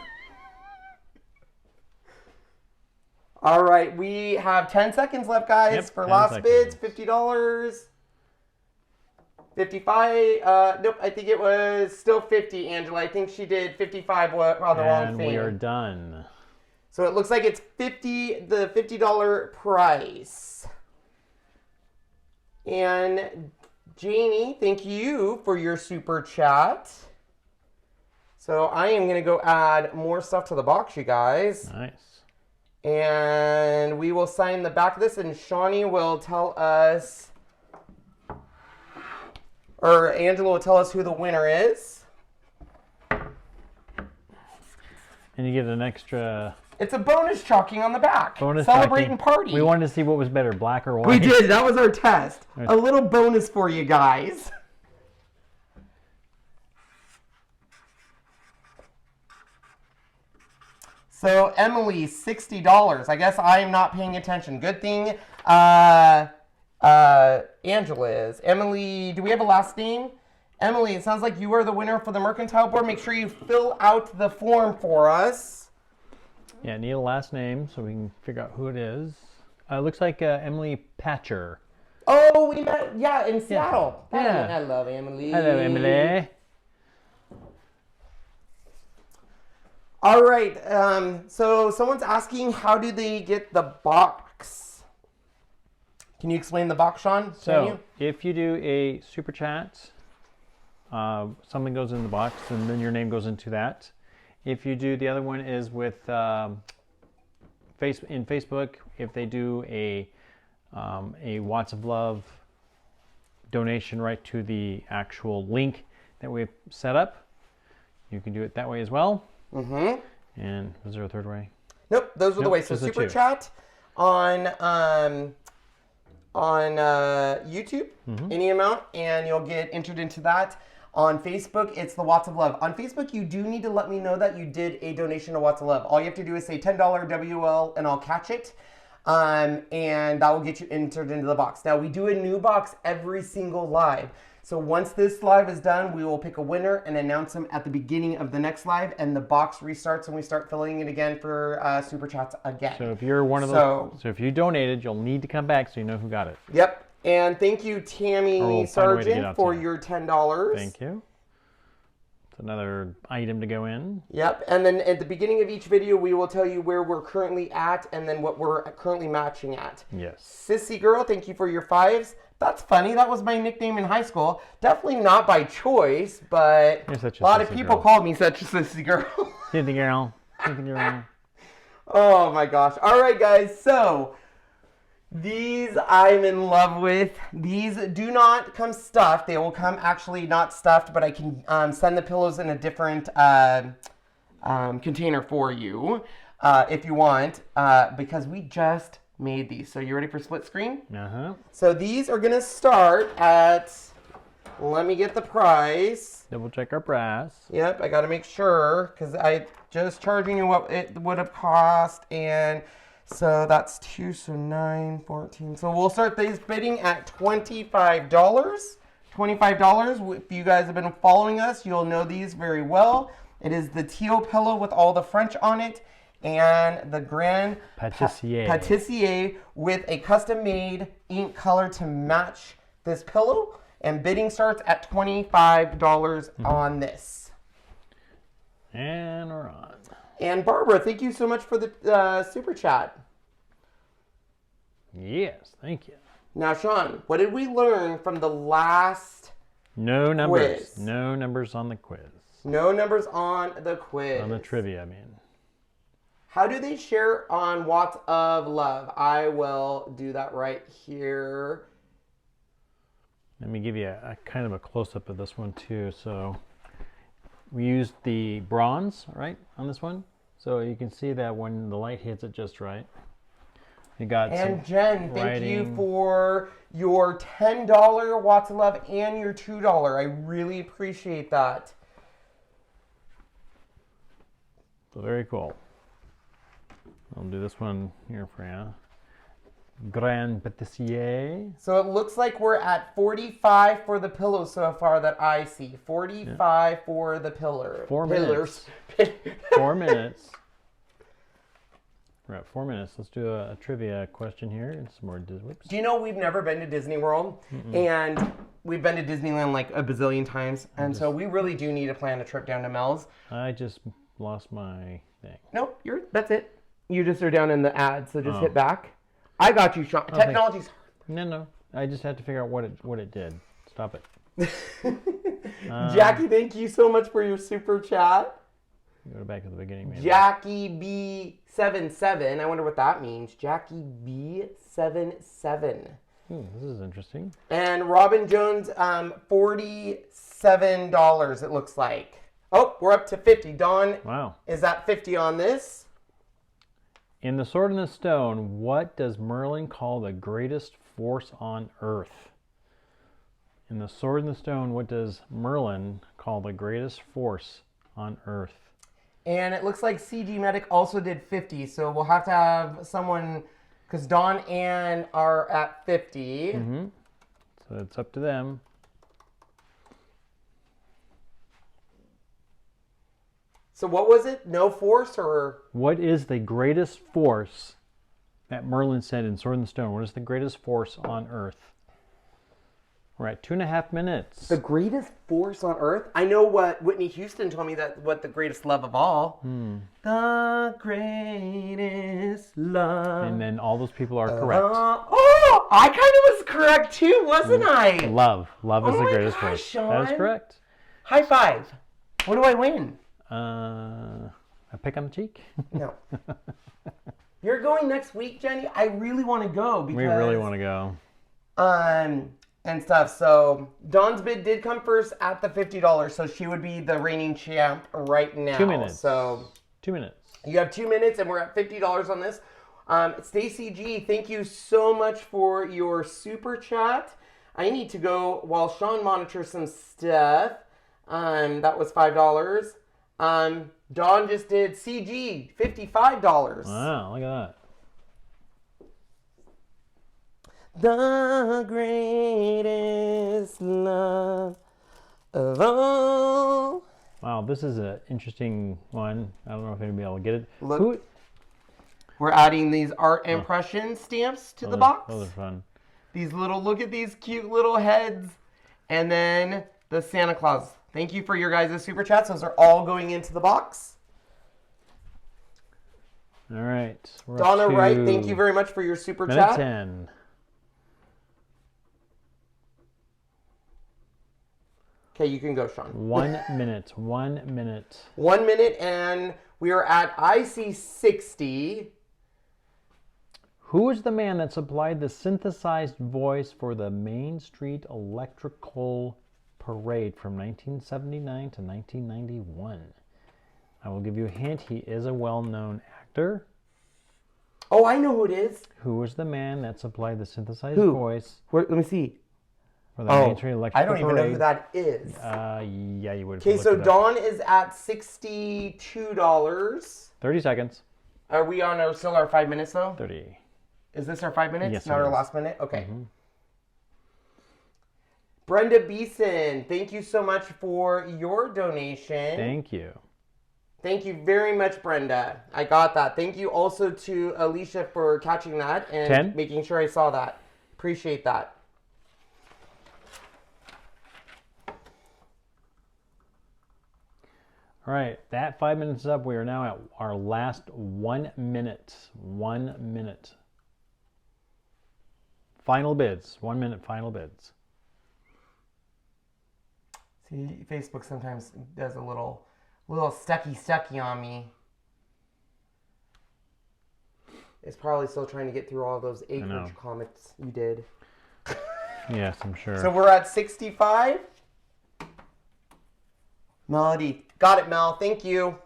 All right, we have 10 seconds left, guys, for last bids. $50. 55. Nope, I think it was still 50, Angela. I think she did 55 on the wrong thing. And we are done. So it looks like it's the $50 price. And Janie, thank you for your super chat. So I am going to go add more stuff to the box, you guys. Nice. And we will sign the back of this, and Shawnee will tell us, or Angela will tell us who the winner is. And you get an extra... It's a bonus chalking on the back. Bonus Celebrating party. We wanted to see what was better, black or white. We did. That was our test. A little bonus for you guys. So Emily, $60. I guess I am not paying attention. Good thing Angela is. Emily, do we have a last name? Emily, it sounds like you are the winner for the mercantile board. Make sure you fill out the form for us. Yeah, need a last name so we can figure out who it is. It looks like Emily Patcher. Oh, we met, yeah, in Seattle. Yeah. I love Emily. Hello, Emily. All right, so someone's asking, how do they get the box? Can you explain the box, Sean? So, if you do a super chat, something goes in the box, and then your name goes into that. If you do, the other one is with in Facebook. If they do a Watts of Love donation right to the actual link that we've set up, you can do it that way as well. Mm-hmm. And was there a third way? Nope, those are the ways. So super chat on YouTube, any amount, and you'll get entered into that. On Facebook, it's the Watts of Love. On Facebook, you do need to let me know that you did a donation to Watts of Love. All you have to do is say $10 WL, and I'll catch it. And that will get you entered into the box. Now, we do a new box every single live. So once this live is done, we will pick a winner and announce them at the beginning of the next live, and the box restarts and we start filling it again for super chats again. So if you're one of those, so if you donated, you'll need to come back so you know who got it. Yep. And thank you, Tammy Sargent, for your $10. Thank you. It's another item to go in. Yep. And then at the beginning of each video, we will tell you where we're currently at and then what we're currently matching at. Yes. Sissy Girl, thank you for your 5s. That's funny. That was my nickname in high school. Definitely not by choice, but a lot of people called me such a sissy girl. Sissy girl. Sissy girl. Oh my gosh. All right, guys. So these I'm in love with. These do not come stuffed. They will come actually not stuffed, but I can send the pillows in a different container for you if you want, because we just made these. So you ready for split screen? Uh-huh. So these are going to start at, let me get the price. Double check our price. Yep, I got to make sure because I just charging you what it would have cost. And so that's 2, so 9, 14. So we'll start these bidding at $25. $25. If you guys have been following us, you'll know these very well. It is the teal pillow with all the French on it, and the Grand Patissier with a custom-made ink color to match this pillow. And bidding starts at $25 on this. And we're on. And Barbara, thank you so much for the super chat. Yes, thank you. Now, Sean, what did we learn from the last No numbers. quiz? No numbers on the quiz. No numbers on the quiz. On the trivia, I mean. How do they share on Watts of Love? I will do that right here. Let me give you a kind of a close-up of this one too. So we used the bronze, right, on this one. So you can see that when the light hits it just right. You got and Jen, thank writing. you for your $10 Watts of Love and your $2. I really appreciate that. So very cool. I'll do this one here for you. Grand Patissier. So it looks like we're at 45 for the pillow so far that I see. 45 for the pillar. 4 pillars. minutes. 4 minutes. We're at 4 minutes. Let's do a trivia question here and some more Disney. Do you know we've never been to Disney World? And we've been to Disneyland like a bazillion times. And so we really do need to plan a trip down to Mel's. I just lost my thing. Nope, that's it. You just are down in the ad, so just hit back. I got you, Sean. Technology's hard. No. I just had to figure out what it did. Stop it. Jackie, thank you so much for your super chat. Go back to the beginning, maybe. Jackie B77. I wonder what that means. Jackie B77. This is interesting. And Robin Jones, $47, it looks like. Oh, we're up to 50. Dawn, Wow. is that 50 on this? In The Sword and the Stone, what does Merlin call the greatest force on Earth? In The Sword and the Stone, what does Merlin call the greatest force on Earth? And it looks like CG Medic also did 50, so we'll have to have someone, because Dawn and Ann are at 50. So it's up to them. So what was it? No force or? What is the greatest force that Merlin said in Sword and the Stone? What is the greatest force on Earth? We're at 2.5 minutes. The greatest force on Earth? I know what Whitney Houston told me, that what the greatest love of all. The greatest love. And then all those people are correct. Oh, I kind of was correct too, wasn't I? Love. Love is Oh the my greatest gosh, force. Sean. That is correct. High five. What do I win? A pick on the cheek? No. You're going next week, Jenny? I really want to go because... We really want to go. And stuff. So Dawn's bid did come first at the $50, so she would be the reigning champ right now. 2 minutes. So 2 minutes. you have 2 minutes, and we're at $50 on this. Stacy G, thank you so much for your super chat. I need to go while Sean monitors some stuff. That was $5. Dawn just did CG, $55. Wow, look at that. The greatest love of all. Wow, this is an interesting one. I don't know if anybody will get it. Look, we're adding these art impression stamps to the box. Those are fun. These little, look at these cute little heads. And then the Santa Claus. Thank you for your guys' super chats. Those are all going into the box. All right. We're Donna up to Wright, thank you very much for your super minute chat. 10. Okay, you can go, Sean. 1 minute. 1 minute. 1 minute, and we are at IC 60. Who is the man that supplied the synthesized voice for the Main Street Electrical Parade from 1979 to 1991? I will give you a hint. He is a well-known actor. Oh, I know who it is. Who was the man that supplied the synthesized voice Let me see. for the Main Street Electrical I don't even know who that is. Yeah, you would. Okay, so Dawn is at $62. 30 seconds. Are we on still our 5 minutes though? 30. Is this our 5 minutes? Yes, Not it our is. last minute? Okay. Brenda Beeson, thank you so much for your donation. Thank you. Thank you very much, Brenda. I got that. Thank you also to Alicia for catching that and 10. making sure I saw that. Appreciate that. All right, that 5 minutes is up. We are now at our last 1 minute. 1 minute. Final bids. 1 minute final bids. Facebook sometimes does a little stucky on me. It's probably still trying to get through all those acreage comments you did. Yes, I'm sure. So we're at 65. Melody. Got it, Mel. Thank you.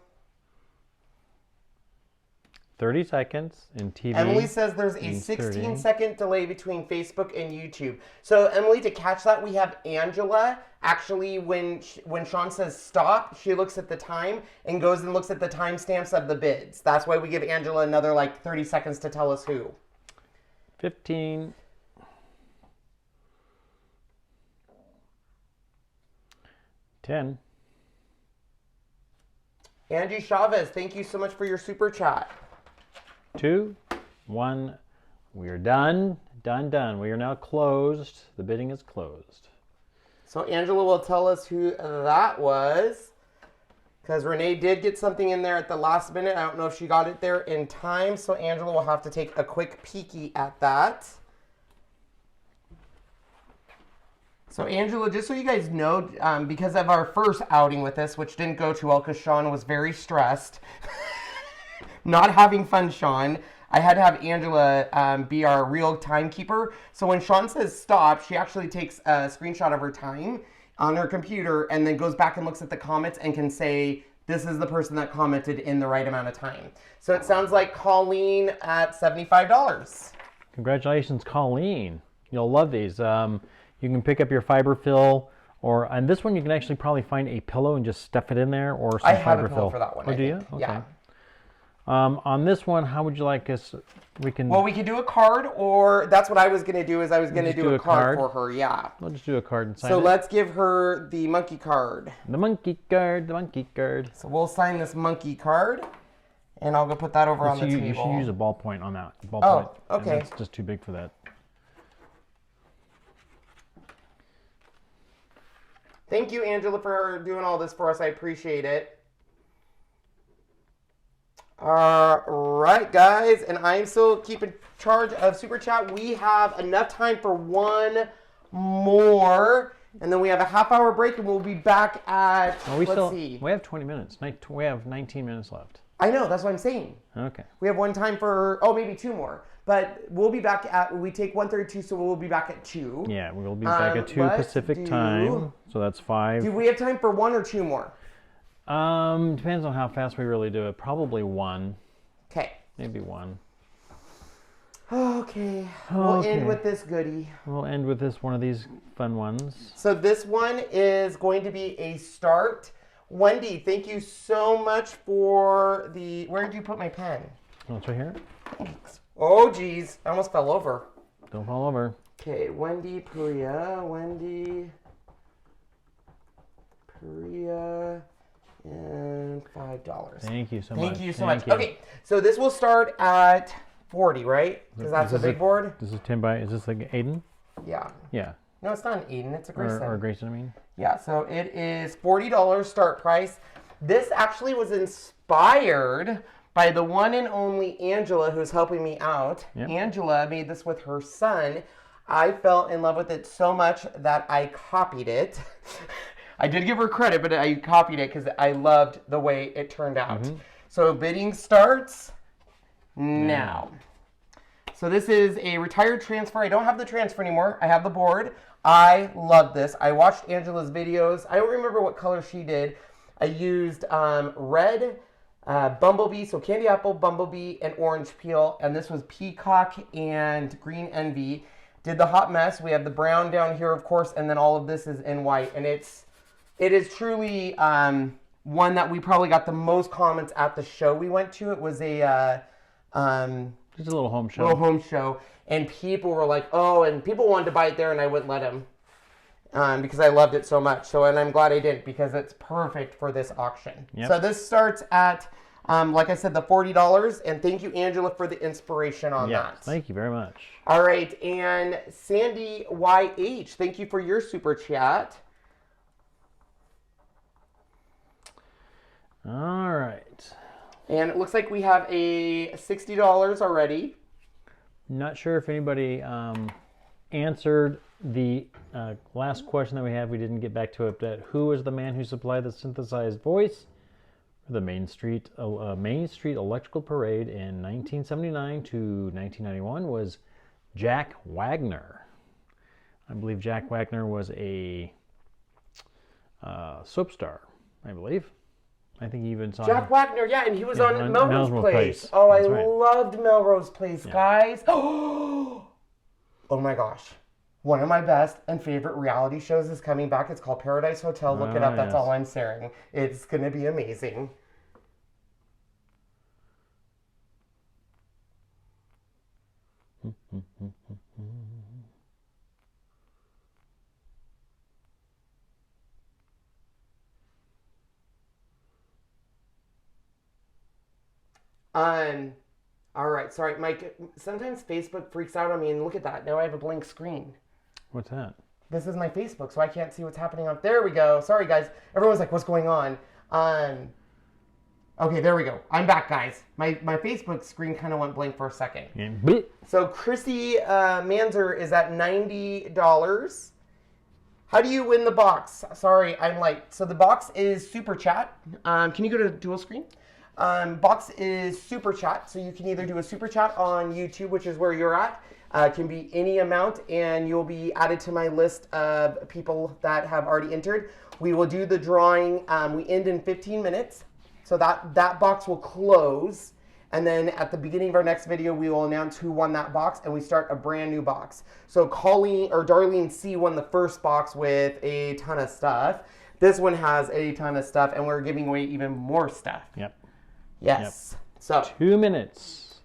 30 seconds in TV. Emily says there's a 16-second delay between Facebook and YouTube. So, Emily, to catch that, we have Angela. Actually, when Sean says stop, she looks at the time and goes and looks at the timestamps of the bids. That's why we give Angela another, 30 seconds to tell us who. 15. 10. Angie Chavez, thank you so much for your super chat. 2, 1. We are done. Done. We are now closed. The bidding is closed. So Angela will tell us who that was. Because Renee did get something in there at the last minute. I don't know if she got it there in time. So Angela will have to take a quick peeky at that. So Angela, just so you guys know, because of our first outing with this, which didn't go too well because Sean was very stressed. Not having fun, Sean. I had to have Angela be our real timekeeper. So when Sean says stop, she actually takes a screenshot of her time on her computer and then goes back and looks at the comments and can say, this is the person that commented in the right amount of time. So it sounds like Colleen at $75. Congratulations, Colleen. You'll love these. You can pick up your fiber fill, or on this one you can actually probably find a pillow and just stuff it in there, or some I have fiber a pillow fill. for that one. Oh, do you? Okay. Yeah. On this one, how would you like us? We can. Well, we could do a card, or that's what I was going to do. Is I was going to do a card for her. Yeah. We'll just do a card and sign So it. let's give her the monkey card. The monkey card. The monkey card. So we'll sign this monkey card, and I'll go put that over on the table. You should use a ballpoint on that. Oh, okay. It's just too big for that. Thank you, Angela, for doing all this for us. I appreciate it. All right, guys, and I'm still keeping charge of Super Chat. We have enough time for one more, and then we have a half-hour break, and we'll be back at, let's see. We have 20 minutes. We have 19 minutes left. I know, that's what I'm saying. Okay. We have one time for, maybe two more. But we'll be back at, we take 1:32, so we'll be back at 2. Yeah, we'll be back at 2 Pacific time, so that's 5. Do we have time for one or two more? Depends on how fast we really do it. Probably 1. Okay. Maybe 1. Okay. We'll end with this goodie. We'll end with this one of these fun ones. So this one is going to be a start. Wendy, thank you so much for the, where did you put my pen? Oh, it's right here. Thanks. Oh, geez. I almost fell over. Don't fall over. Okay, Wendy Puria, and $5. Thank you so much. Thank you so much. Okay, so this will start at 40, right? Because that's a big board. This is 10 by, is this like Aiden? Yeah. Yeah. No, it's not an Aiden, it's a Grayson. Or Grayson, I mean. Yeah, so it is $40 start price. This actually was inspired by the one and only Angela, who's helping me out. Yep. Angela made this with her son. I fell in love with it so much that I copied it. I did give her credit, but I copied it because I loved the way it turned out. Mm-hmm. So bidding starts now. So this is a retired transfer. I don't have the transfer anymore. I have the board. I love this. I watched Angela's videos. I don't remember what color she did. I used red, Bumblebee, so candy apple, Bumblebee, and orange peel. And this was Peacock and Green Envy. Did the hot mess. We have the brown down here, of course, and then all of this is in white. And it is truly one that we probably got the most comments at the show we went to. It was a just a little home show. Little home show. And people were like, oh, and people wanted to buy it there, and I wouldn't let them because I loved it so much. So, and I'm glad I didn't because it's perfect for this auction. Yep. So this starts at, like I said, the $40. And thank you, Angela, for the inspiration on that. Thank you very much. All right. And Sandy YH, thank you for your super chat. All right. And it looks like we have a $60 already. Not sure if anybody answered the last question that we have, we didn't get back to it, but who was the man who supplied the synthesized voice for the Main Street Electrical Parade in 1979 to 1991 was Jack Wagner. I believe Jack Wagner was a soap star, I believe. I think he even saw Jack Wagner, yeah, and he was on Melrose Place. Place. Oh, That's I right. loved Melrose Place, guys. Oh my gosh. One of my best and favorite reality shows is coming back. It's called Paradise Hotel. Look it up. That's all I'm saying. It's going to be amazing. All right, sorry, Mike. Sometimes Facebook freaks out on me, and look at that. Now I have a blank screen. What's that? This is my Facebook, so I can't see what's happening on. There we go. Sorry, guys. Everyone's like, "What's going on?" Okay, there we go. I'm back, guys. My Facebook screen kind of went blank for a second. Yeah. So Chrissy Manzer is at $90. How do you win the box? Sorry, I'm late. So the box is Super Chat. Can you go to dual screen? Box is Super Chat. So you can either do a Super Chat on YouTube, which is where you're at. It can be any amount, and you'll be added to my list of people that have already entered. We will do the drawing. We end in 15 minutes. So that box will close. And then at the beginning of our next video, we will announce who won that box, and we start a brand new box. So Darlene C won the first box with a ton of stuff. This one has a ton of stuff, and we're giving away even more stuff. Yep. Yes. Yep. So 2 minutes.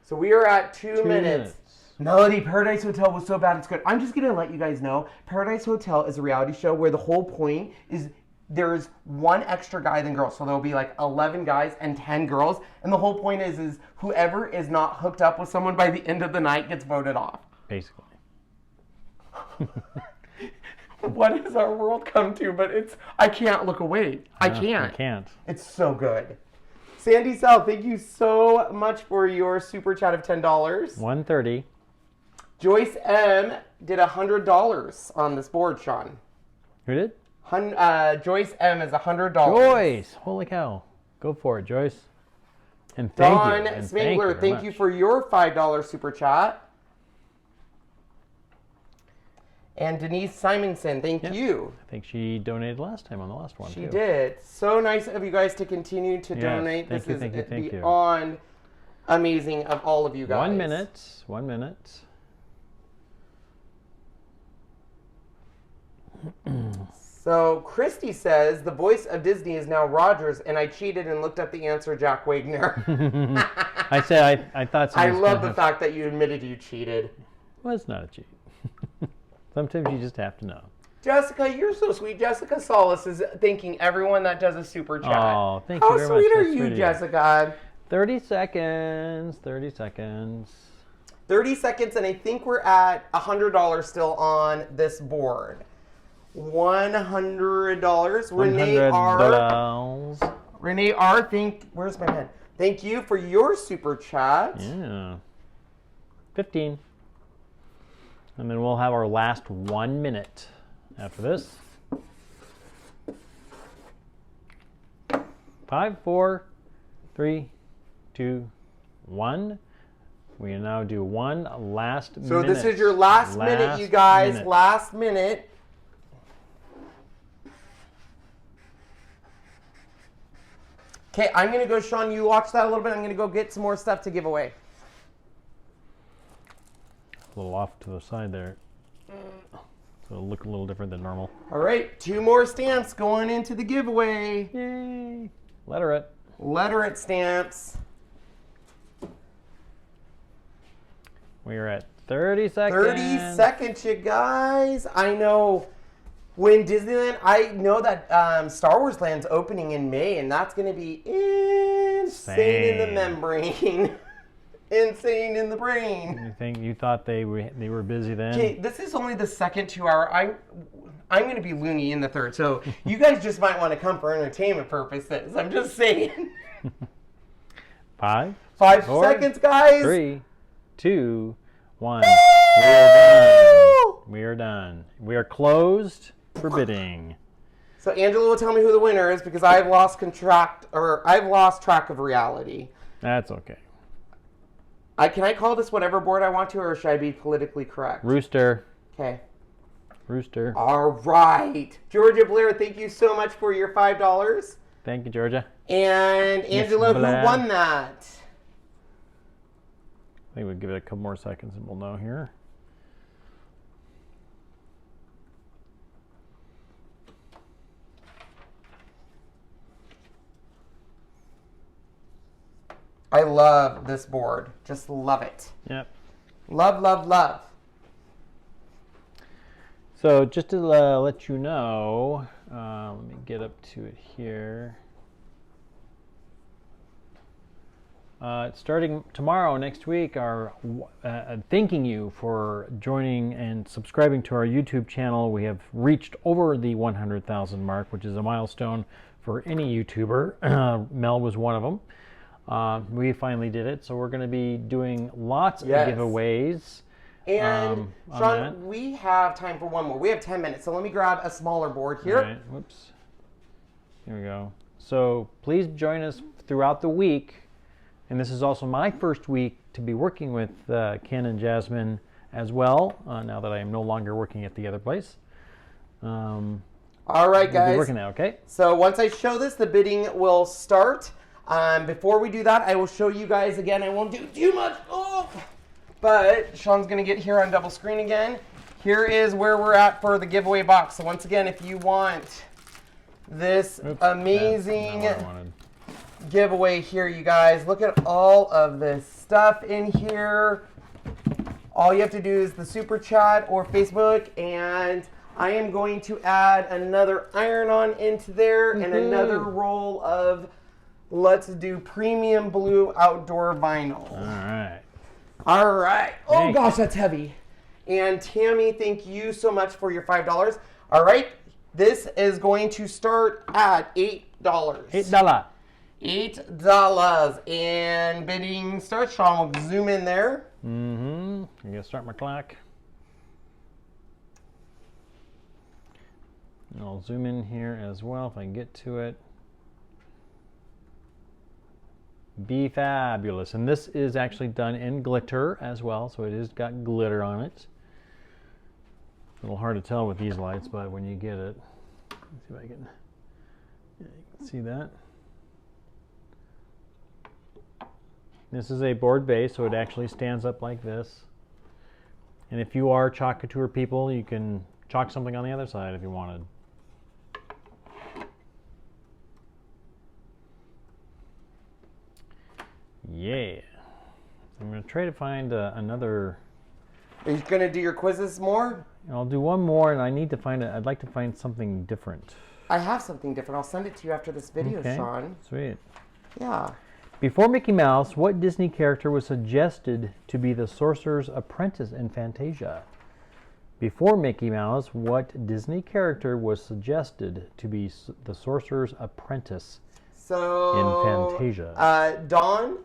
So we are at 2 minutes. Melody, Paradise Hotel was so bad it's good. I'm just going to let you guys know, Paradise Hotel is a reality show where the whole point is there's one extra guy than girls. So there'll be like 11 guys and 10 girls. And the whole point is whoever is not hooked up with someone by the end of the night gets voted off. Basically. What has our world come to? But I can't look away. I can't. I can't. It's so good. Sandy Sal, thank you so much for your super chat of $10. 130. Joyce M did $100 on this board, Sean. Who did? Joyce M is $100. Joyce! Holy cow. Go for it, Joyce. And thank you. Don Smangler, thank you for your $5 super chat. And Denise Simonson, thank you. I think she donated last time on the last one, She did. So nice of you guys to continue to donate. Thank you, thank you. Beyond amazing of all of you guys. 1 minute. 1 minute. So Christy says, the voice of Disney is now Rogers, and I cheated and looked up the answer, Jack Wagner. I said I thought so. I love the fact that you admitted you cheated. Well, it's not a cheat. Sometimes you just have to know. Jessica, you're so sweet. Jessica Solis is thanking everyone that does a super chat. Oh, thank you very much. How sweet are That's you, sweet. Jessica? 30 seconds. 30 seconds. 30 seconds, and I think we're at $100 still on this board. $100. Renee R. Where's my pen? Thank you for your super chat. Yeah. 15. And then we'll have our last 1 minute after this. 5, 4, 3, 2, 1. We now do one last minute. So this is your last minute, you guys. Last minute. Okay, I'm going to go, Sean, you watch that a little bit. I'm going to go get some more stuff to give away. A little off to the side there. So it'll look a little different than normal. All right, 2 more stamps going into the giveaway. Yay. Letterette. Letterette stamps. We are at 30 seconds. 30 seconds, you guys. I know when Disneyland, I know that Star Wars Land's opening in May, and that's going to be insane in the membrane. Insane in the brain. You thought they were busy then? Okay, this is only the second 2 hour. I'm going to be loony in the third, so you guys just might want to come for entertainment purposes. I'm just saying. 5 4 seconds, guys. 3, 2, 1. We're done. We are done. We are closed for bidding. So Angela will tell me who the winner is because I've lost track of reality. That's okay. Can I call this whatever board I want to, or should I be politically correct? Rooster. Okay. Rooster. All right. Georgia Blair, thank you so much for your $5. Thank you, Georgia. And Angela, who Blair. won that? I think we'll give it a couple more seconds and we'll know here. I love this board. Just love it. Yep. Love, love, love. So just to let you know, let me get up to it here. Starting tomorrow, next week, thanking you for joining and subscribing to our YouTube channel. We have reached over the 100,000 mark, which is a milestone for any YouTuber. Mel was one of them. We finally did it, so we're going to be doing lots of giveaways. And Sean, we have time for one more. We have 10 minutes, so let me grab a smaller board here. All right. Whoops. Here we go. So please join us throughout the week. And this is also my first week to be working with Ken and Jasmine as well, now that I am no longer working at the other place. All right, guys. We'll be working now, okay? So once I show this, the bidding will start. Before we do that, I will show you guys again. I won't do too much. Oh! But Sean's going to get here on double screen again. Here is where we're at for the giveaway box. So once again, if you want this amazing giveaway here, you guys, look at all of this stuff in here. All you have to do is the super chat or Facebook, and I am going to add another iron-on into there and another roll of Let's Do premium blue outdoor vinyl. All right. All right. Oh, Thanks. gosh, that's heavy. And Tammy, thank you so much for your $5. All right. This is going to start at $8. $8. $8. And bidding starts. Sean will zoom in there. I'm going to start my clock. And I'll zoom in here as well if I can get to it. Be fabulous. And this is actually done in glitter as well, so it has got glitter on it. A little hard to tell with these lights, but when you get it, let's see if I can, you can see that. This is a board base, so it actually stands up like this. And if you are chalk couture people, you can chalk something on the other side if you wanted. Yeah. I'm going to try to find another. Are you going to do your quizzes more? I'll do one more, and I'd like to find something different. I have something different. I'll send it to you after this video, Okay. Sean. Sweet. Yeah. Before Mickey Mouse, what Disney character was suggested to be the Sorcerer's Apprentice in Fantasia? Before Mickey Mouse, what Disney character was suggested to be the Sorcerer's Apprentice in Fantasia? Dawn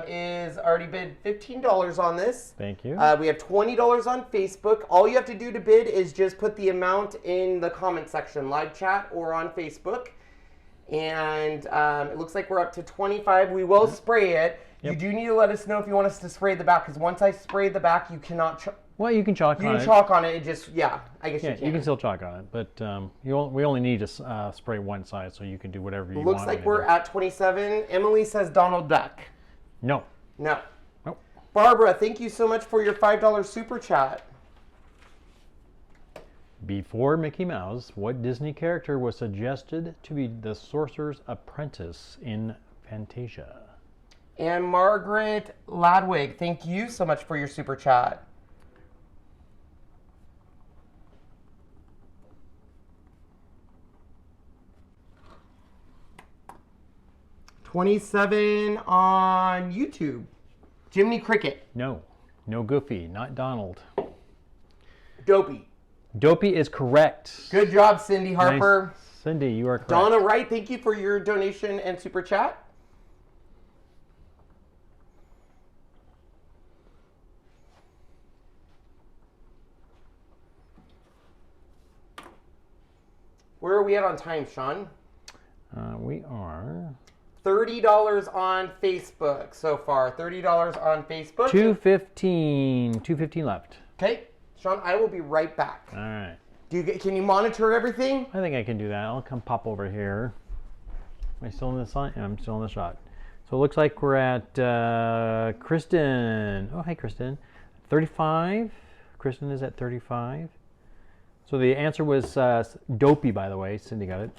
is already bid $15 on this. Thank you. We have $20 on Facebook. All you have to do to bid is just put the amount in the comment section, live chat or on Facebook. And it looks like we're up to 25. We will spray it. Yep. You do need to let us know if you want us to spray the back, because once I spray the back, you cannot. Well, you can chalk on it. You can chalk on it. It just, yeah, I guess Yeah, you can. you can still chalk on it, but we only need to spray one side, so you can do whatever you want. Looks like we're at 27. Emily says Donald Duck. No. No. Nope. Barbara, thank you so much for your $5 super chat. Before Mickey Mouse, what Disney character was suggested to be the Sorcerer's Apprentice in Fantasia? And Margaret Ladwig, thank you so much for your super chat. $27 on YouTube. Jiminy Cricket. No. No Goofy, not Donald. Dopey. Dopey is correct. Good job, Cindy Harper. Nice. Cindy, you are correct. Donna Wright, thank you for your donation and super chat. Where are we at on time, Sean? We are $30 on Facebook so far. $30 on Facebook. 2:15 left. Okay, Sean, I will be right back. All right. Can you monitor everything? I think I can do that. I'll come pop over here. Am I still in the sign? Yeah, I'm still in the shot. So it looks like we're at Kristen. Oh, hey, Kristen. 35. Kristen is at 35. So the answer was dopey, by the way. Cindy got it.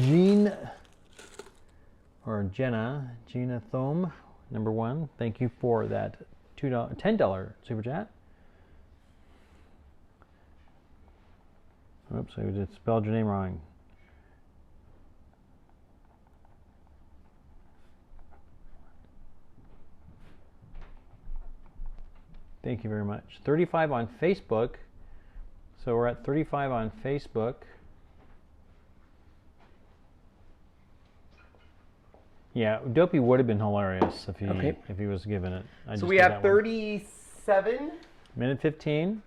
Jean, or Gina Thome, number 1. Thank you for that $10 super chat. Oops, I just spelled your name wrong. Thank you very much. 35 on Facebook. So we're at 35 on Facebook. Yeah, Dopey would have been hilarious if he was given it. So we have 37. Minute 15.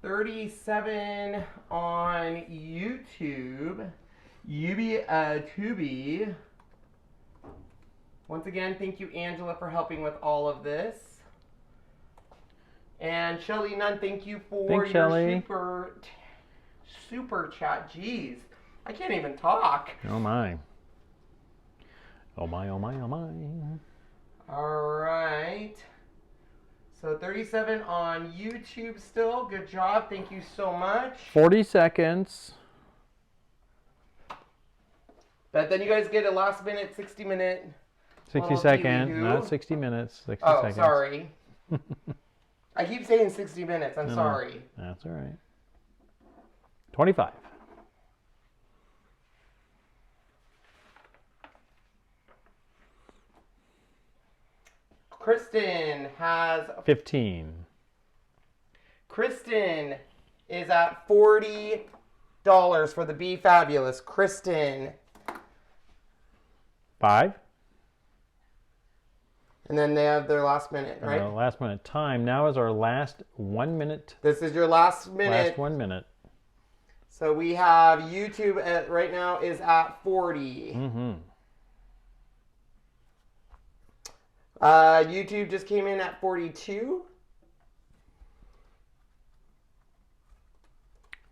37 on YouTube. Tubi. Once again, thank you, Angela, for helping with all of this. And Shelly Nunn, thank you for your super chat. Jeez, I can't even talk. Oh my. Oh my, oh my, oh my. All right. So 37 on YouTube still. Good job. Thank you so much. 40 seconds. But then you guys get a last minute, 60 minute. 60 second, not 60 minutes. 60 seconds. Oh, sorry. I keep saying 60 minutes. I'm sorry. That's all right. 25. Kristen has 15. Kristen is at $40 for the Be Fabulous. Kristen. 5. And then they have their last minute, right? Last minute time. Now is our last 1 minute. This is your last minute. Last 1 minute. So we have YouTube right now is at 40. Mm-hmm. YouTube just came in at 42.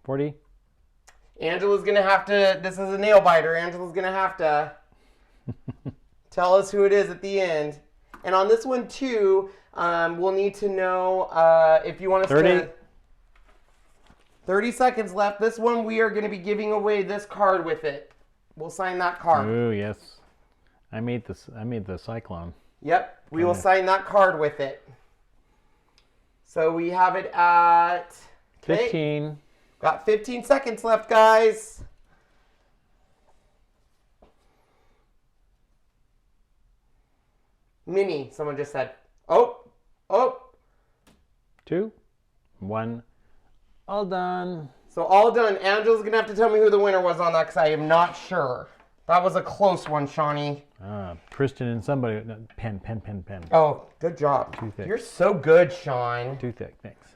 40. Angela's going to have to, this is a nail biter. Angela's going to have to tell us who it is at the end. And on this one too, we'll need to know if you want us 30. to... 30 seconds left. This one we are going to be giving away this card with it. We'll sign that card. Oh, yes. I made the cyclone. Yep, we will sign that card with it. So we have it at 15. Got 15 seconds left, guys. Mini, someone just said. Oh. 2, 1. All done. So all done. Angela's going to have to tell me who the winner was on that because I am not sure. That was a close one, Shawnee. Kristen and somebody. No, pen. Oh, good job. Too thick. You're so good, Sean. Too thick, thanks.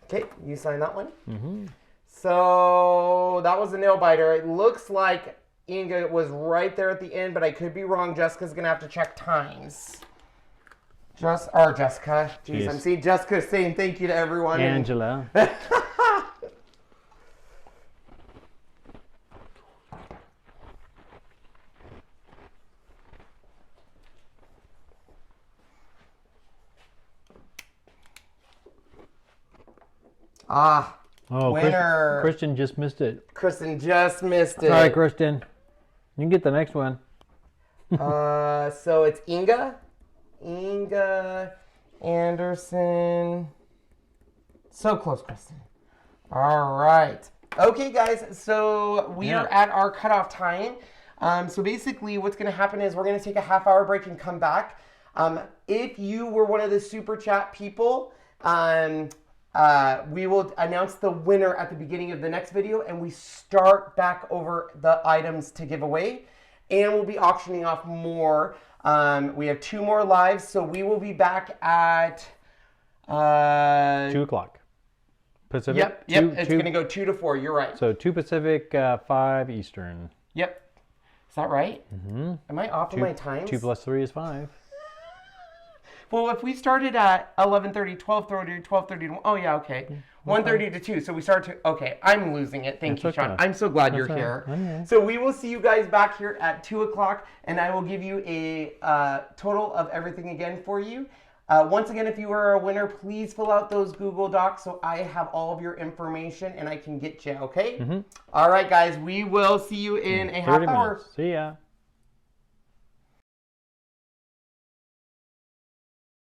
Okay, you sign that one. Mm-hmm. So that was a nail biter. It looks like Inga was right there at the end, but I could be wrong. Jessica's going to have to check times. Jessica. Jeez, Jeez. I'm seeing Jessica saying thank you to everyone. Angela. Winner. Kristen just missed it. Kristen just missed it. Sorry, Kristen. You can get the next one. So it's Inga Anderson. So close, Kristen. All right. Okay, guys. So we are at our cutoff time. So basically what's going to happen is we're going to take a half-hour break and come back. If you were one of the super chat people, we will announce the winner at the beginning of the next video, and we start back over the items to give away, and we'll be auctioning off more. We have 2 more lives, so we will be back at 2 o'clock. Pacific? Yep, it's going to go 2 to 4. You're right. So 2 Pacific, 5 Eastern. Yep. Is that right? Mm-hmm. Am I off on my times? 2 plus 3 is 5. Well, if we started at 11:30, 12:30, 12:30, oh yeah, okay. 1:30 to 2, so we start to, okay, I'm losing it. Thank you, Sean. I'm so glad you're here. Okay. So we will see you guys back here at 2 o'clock, and I will give you a total of everything again for you. Once again, if you are a winner, please fill out those Google Docs so I have all of your information and I can get you, okay? Mm-hmm. All right, guys, we will see you in a half hour. See ya.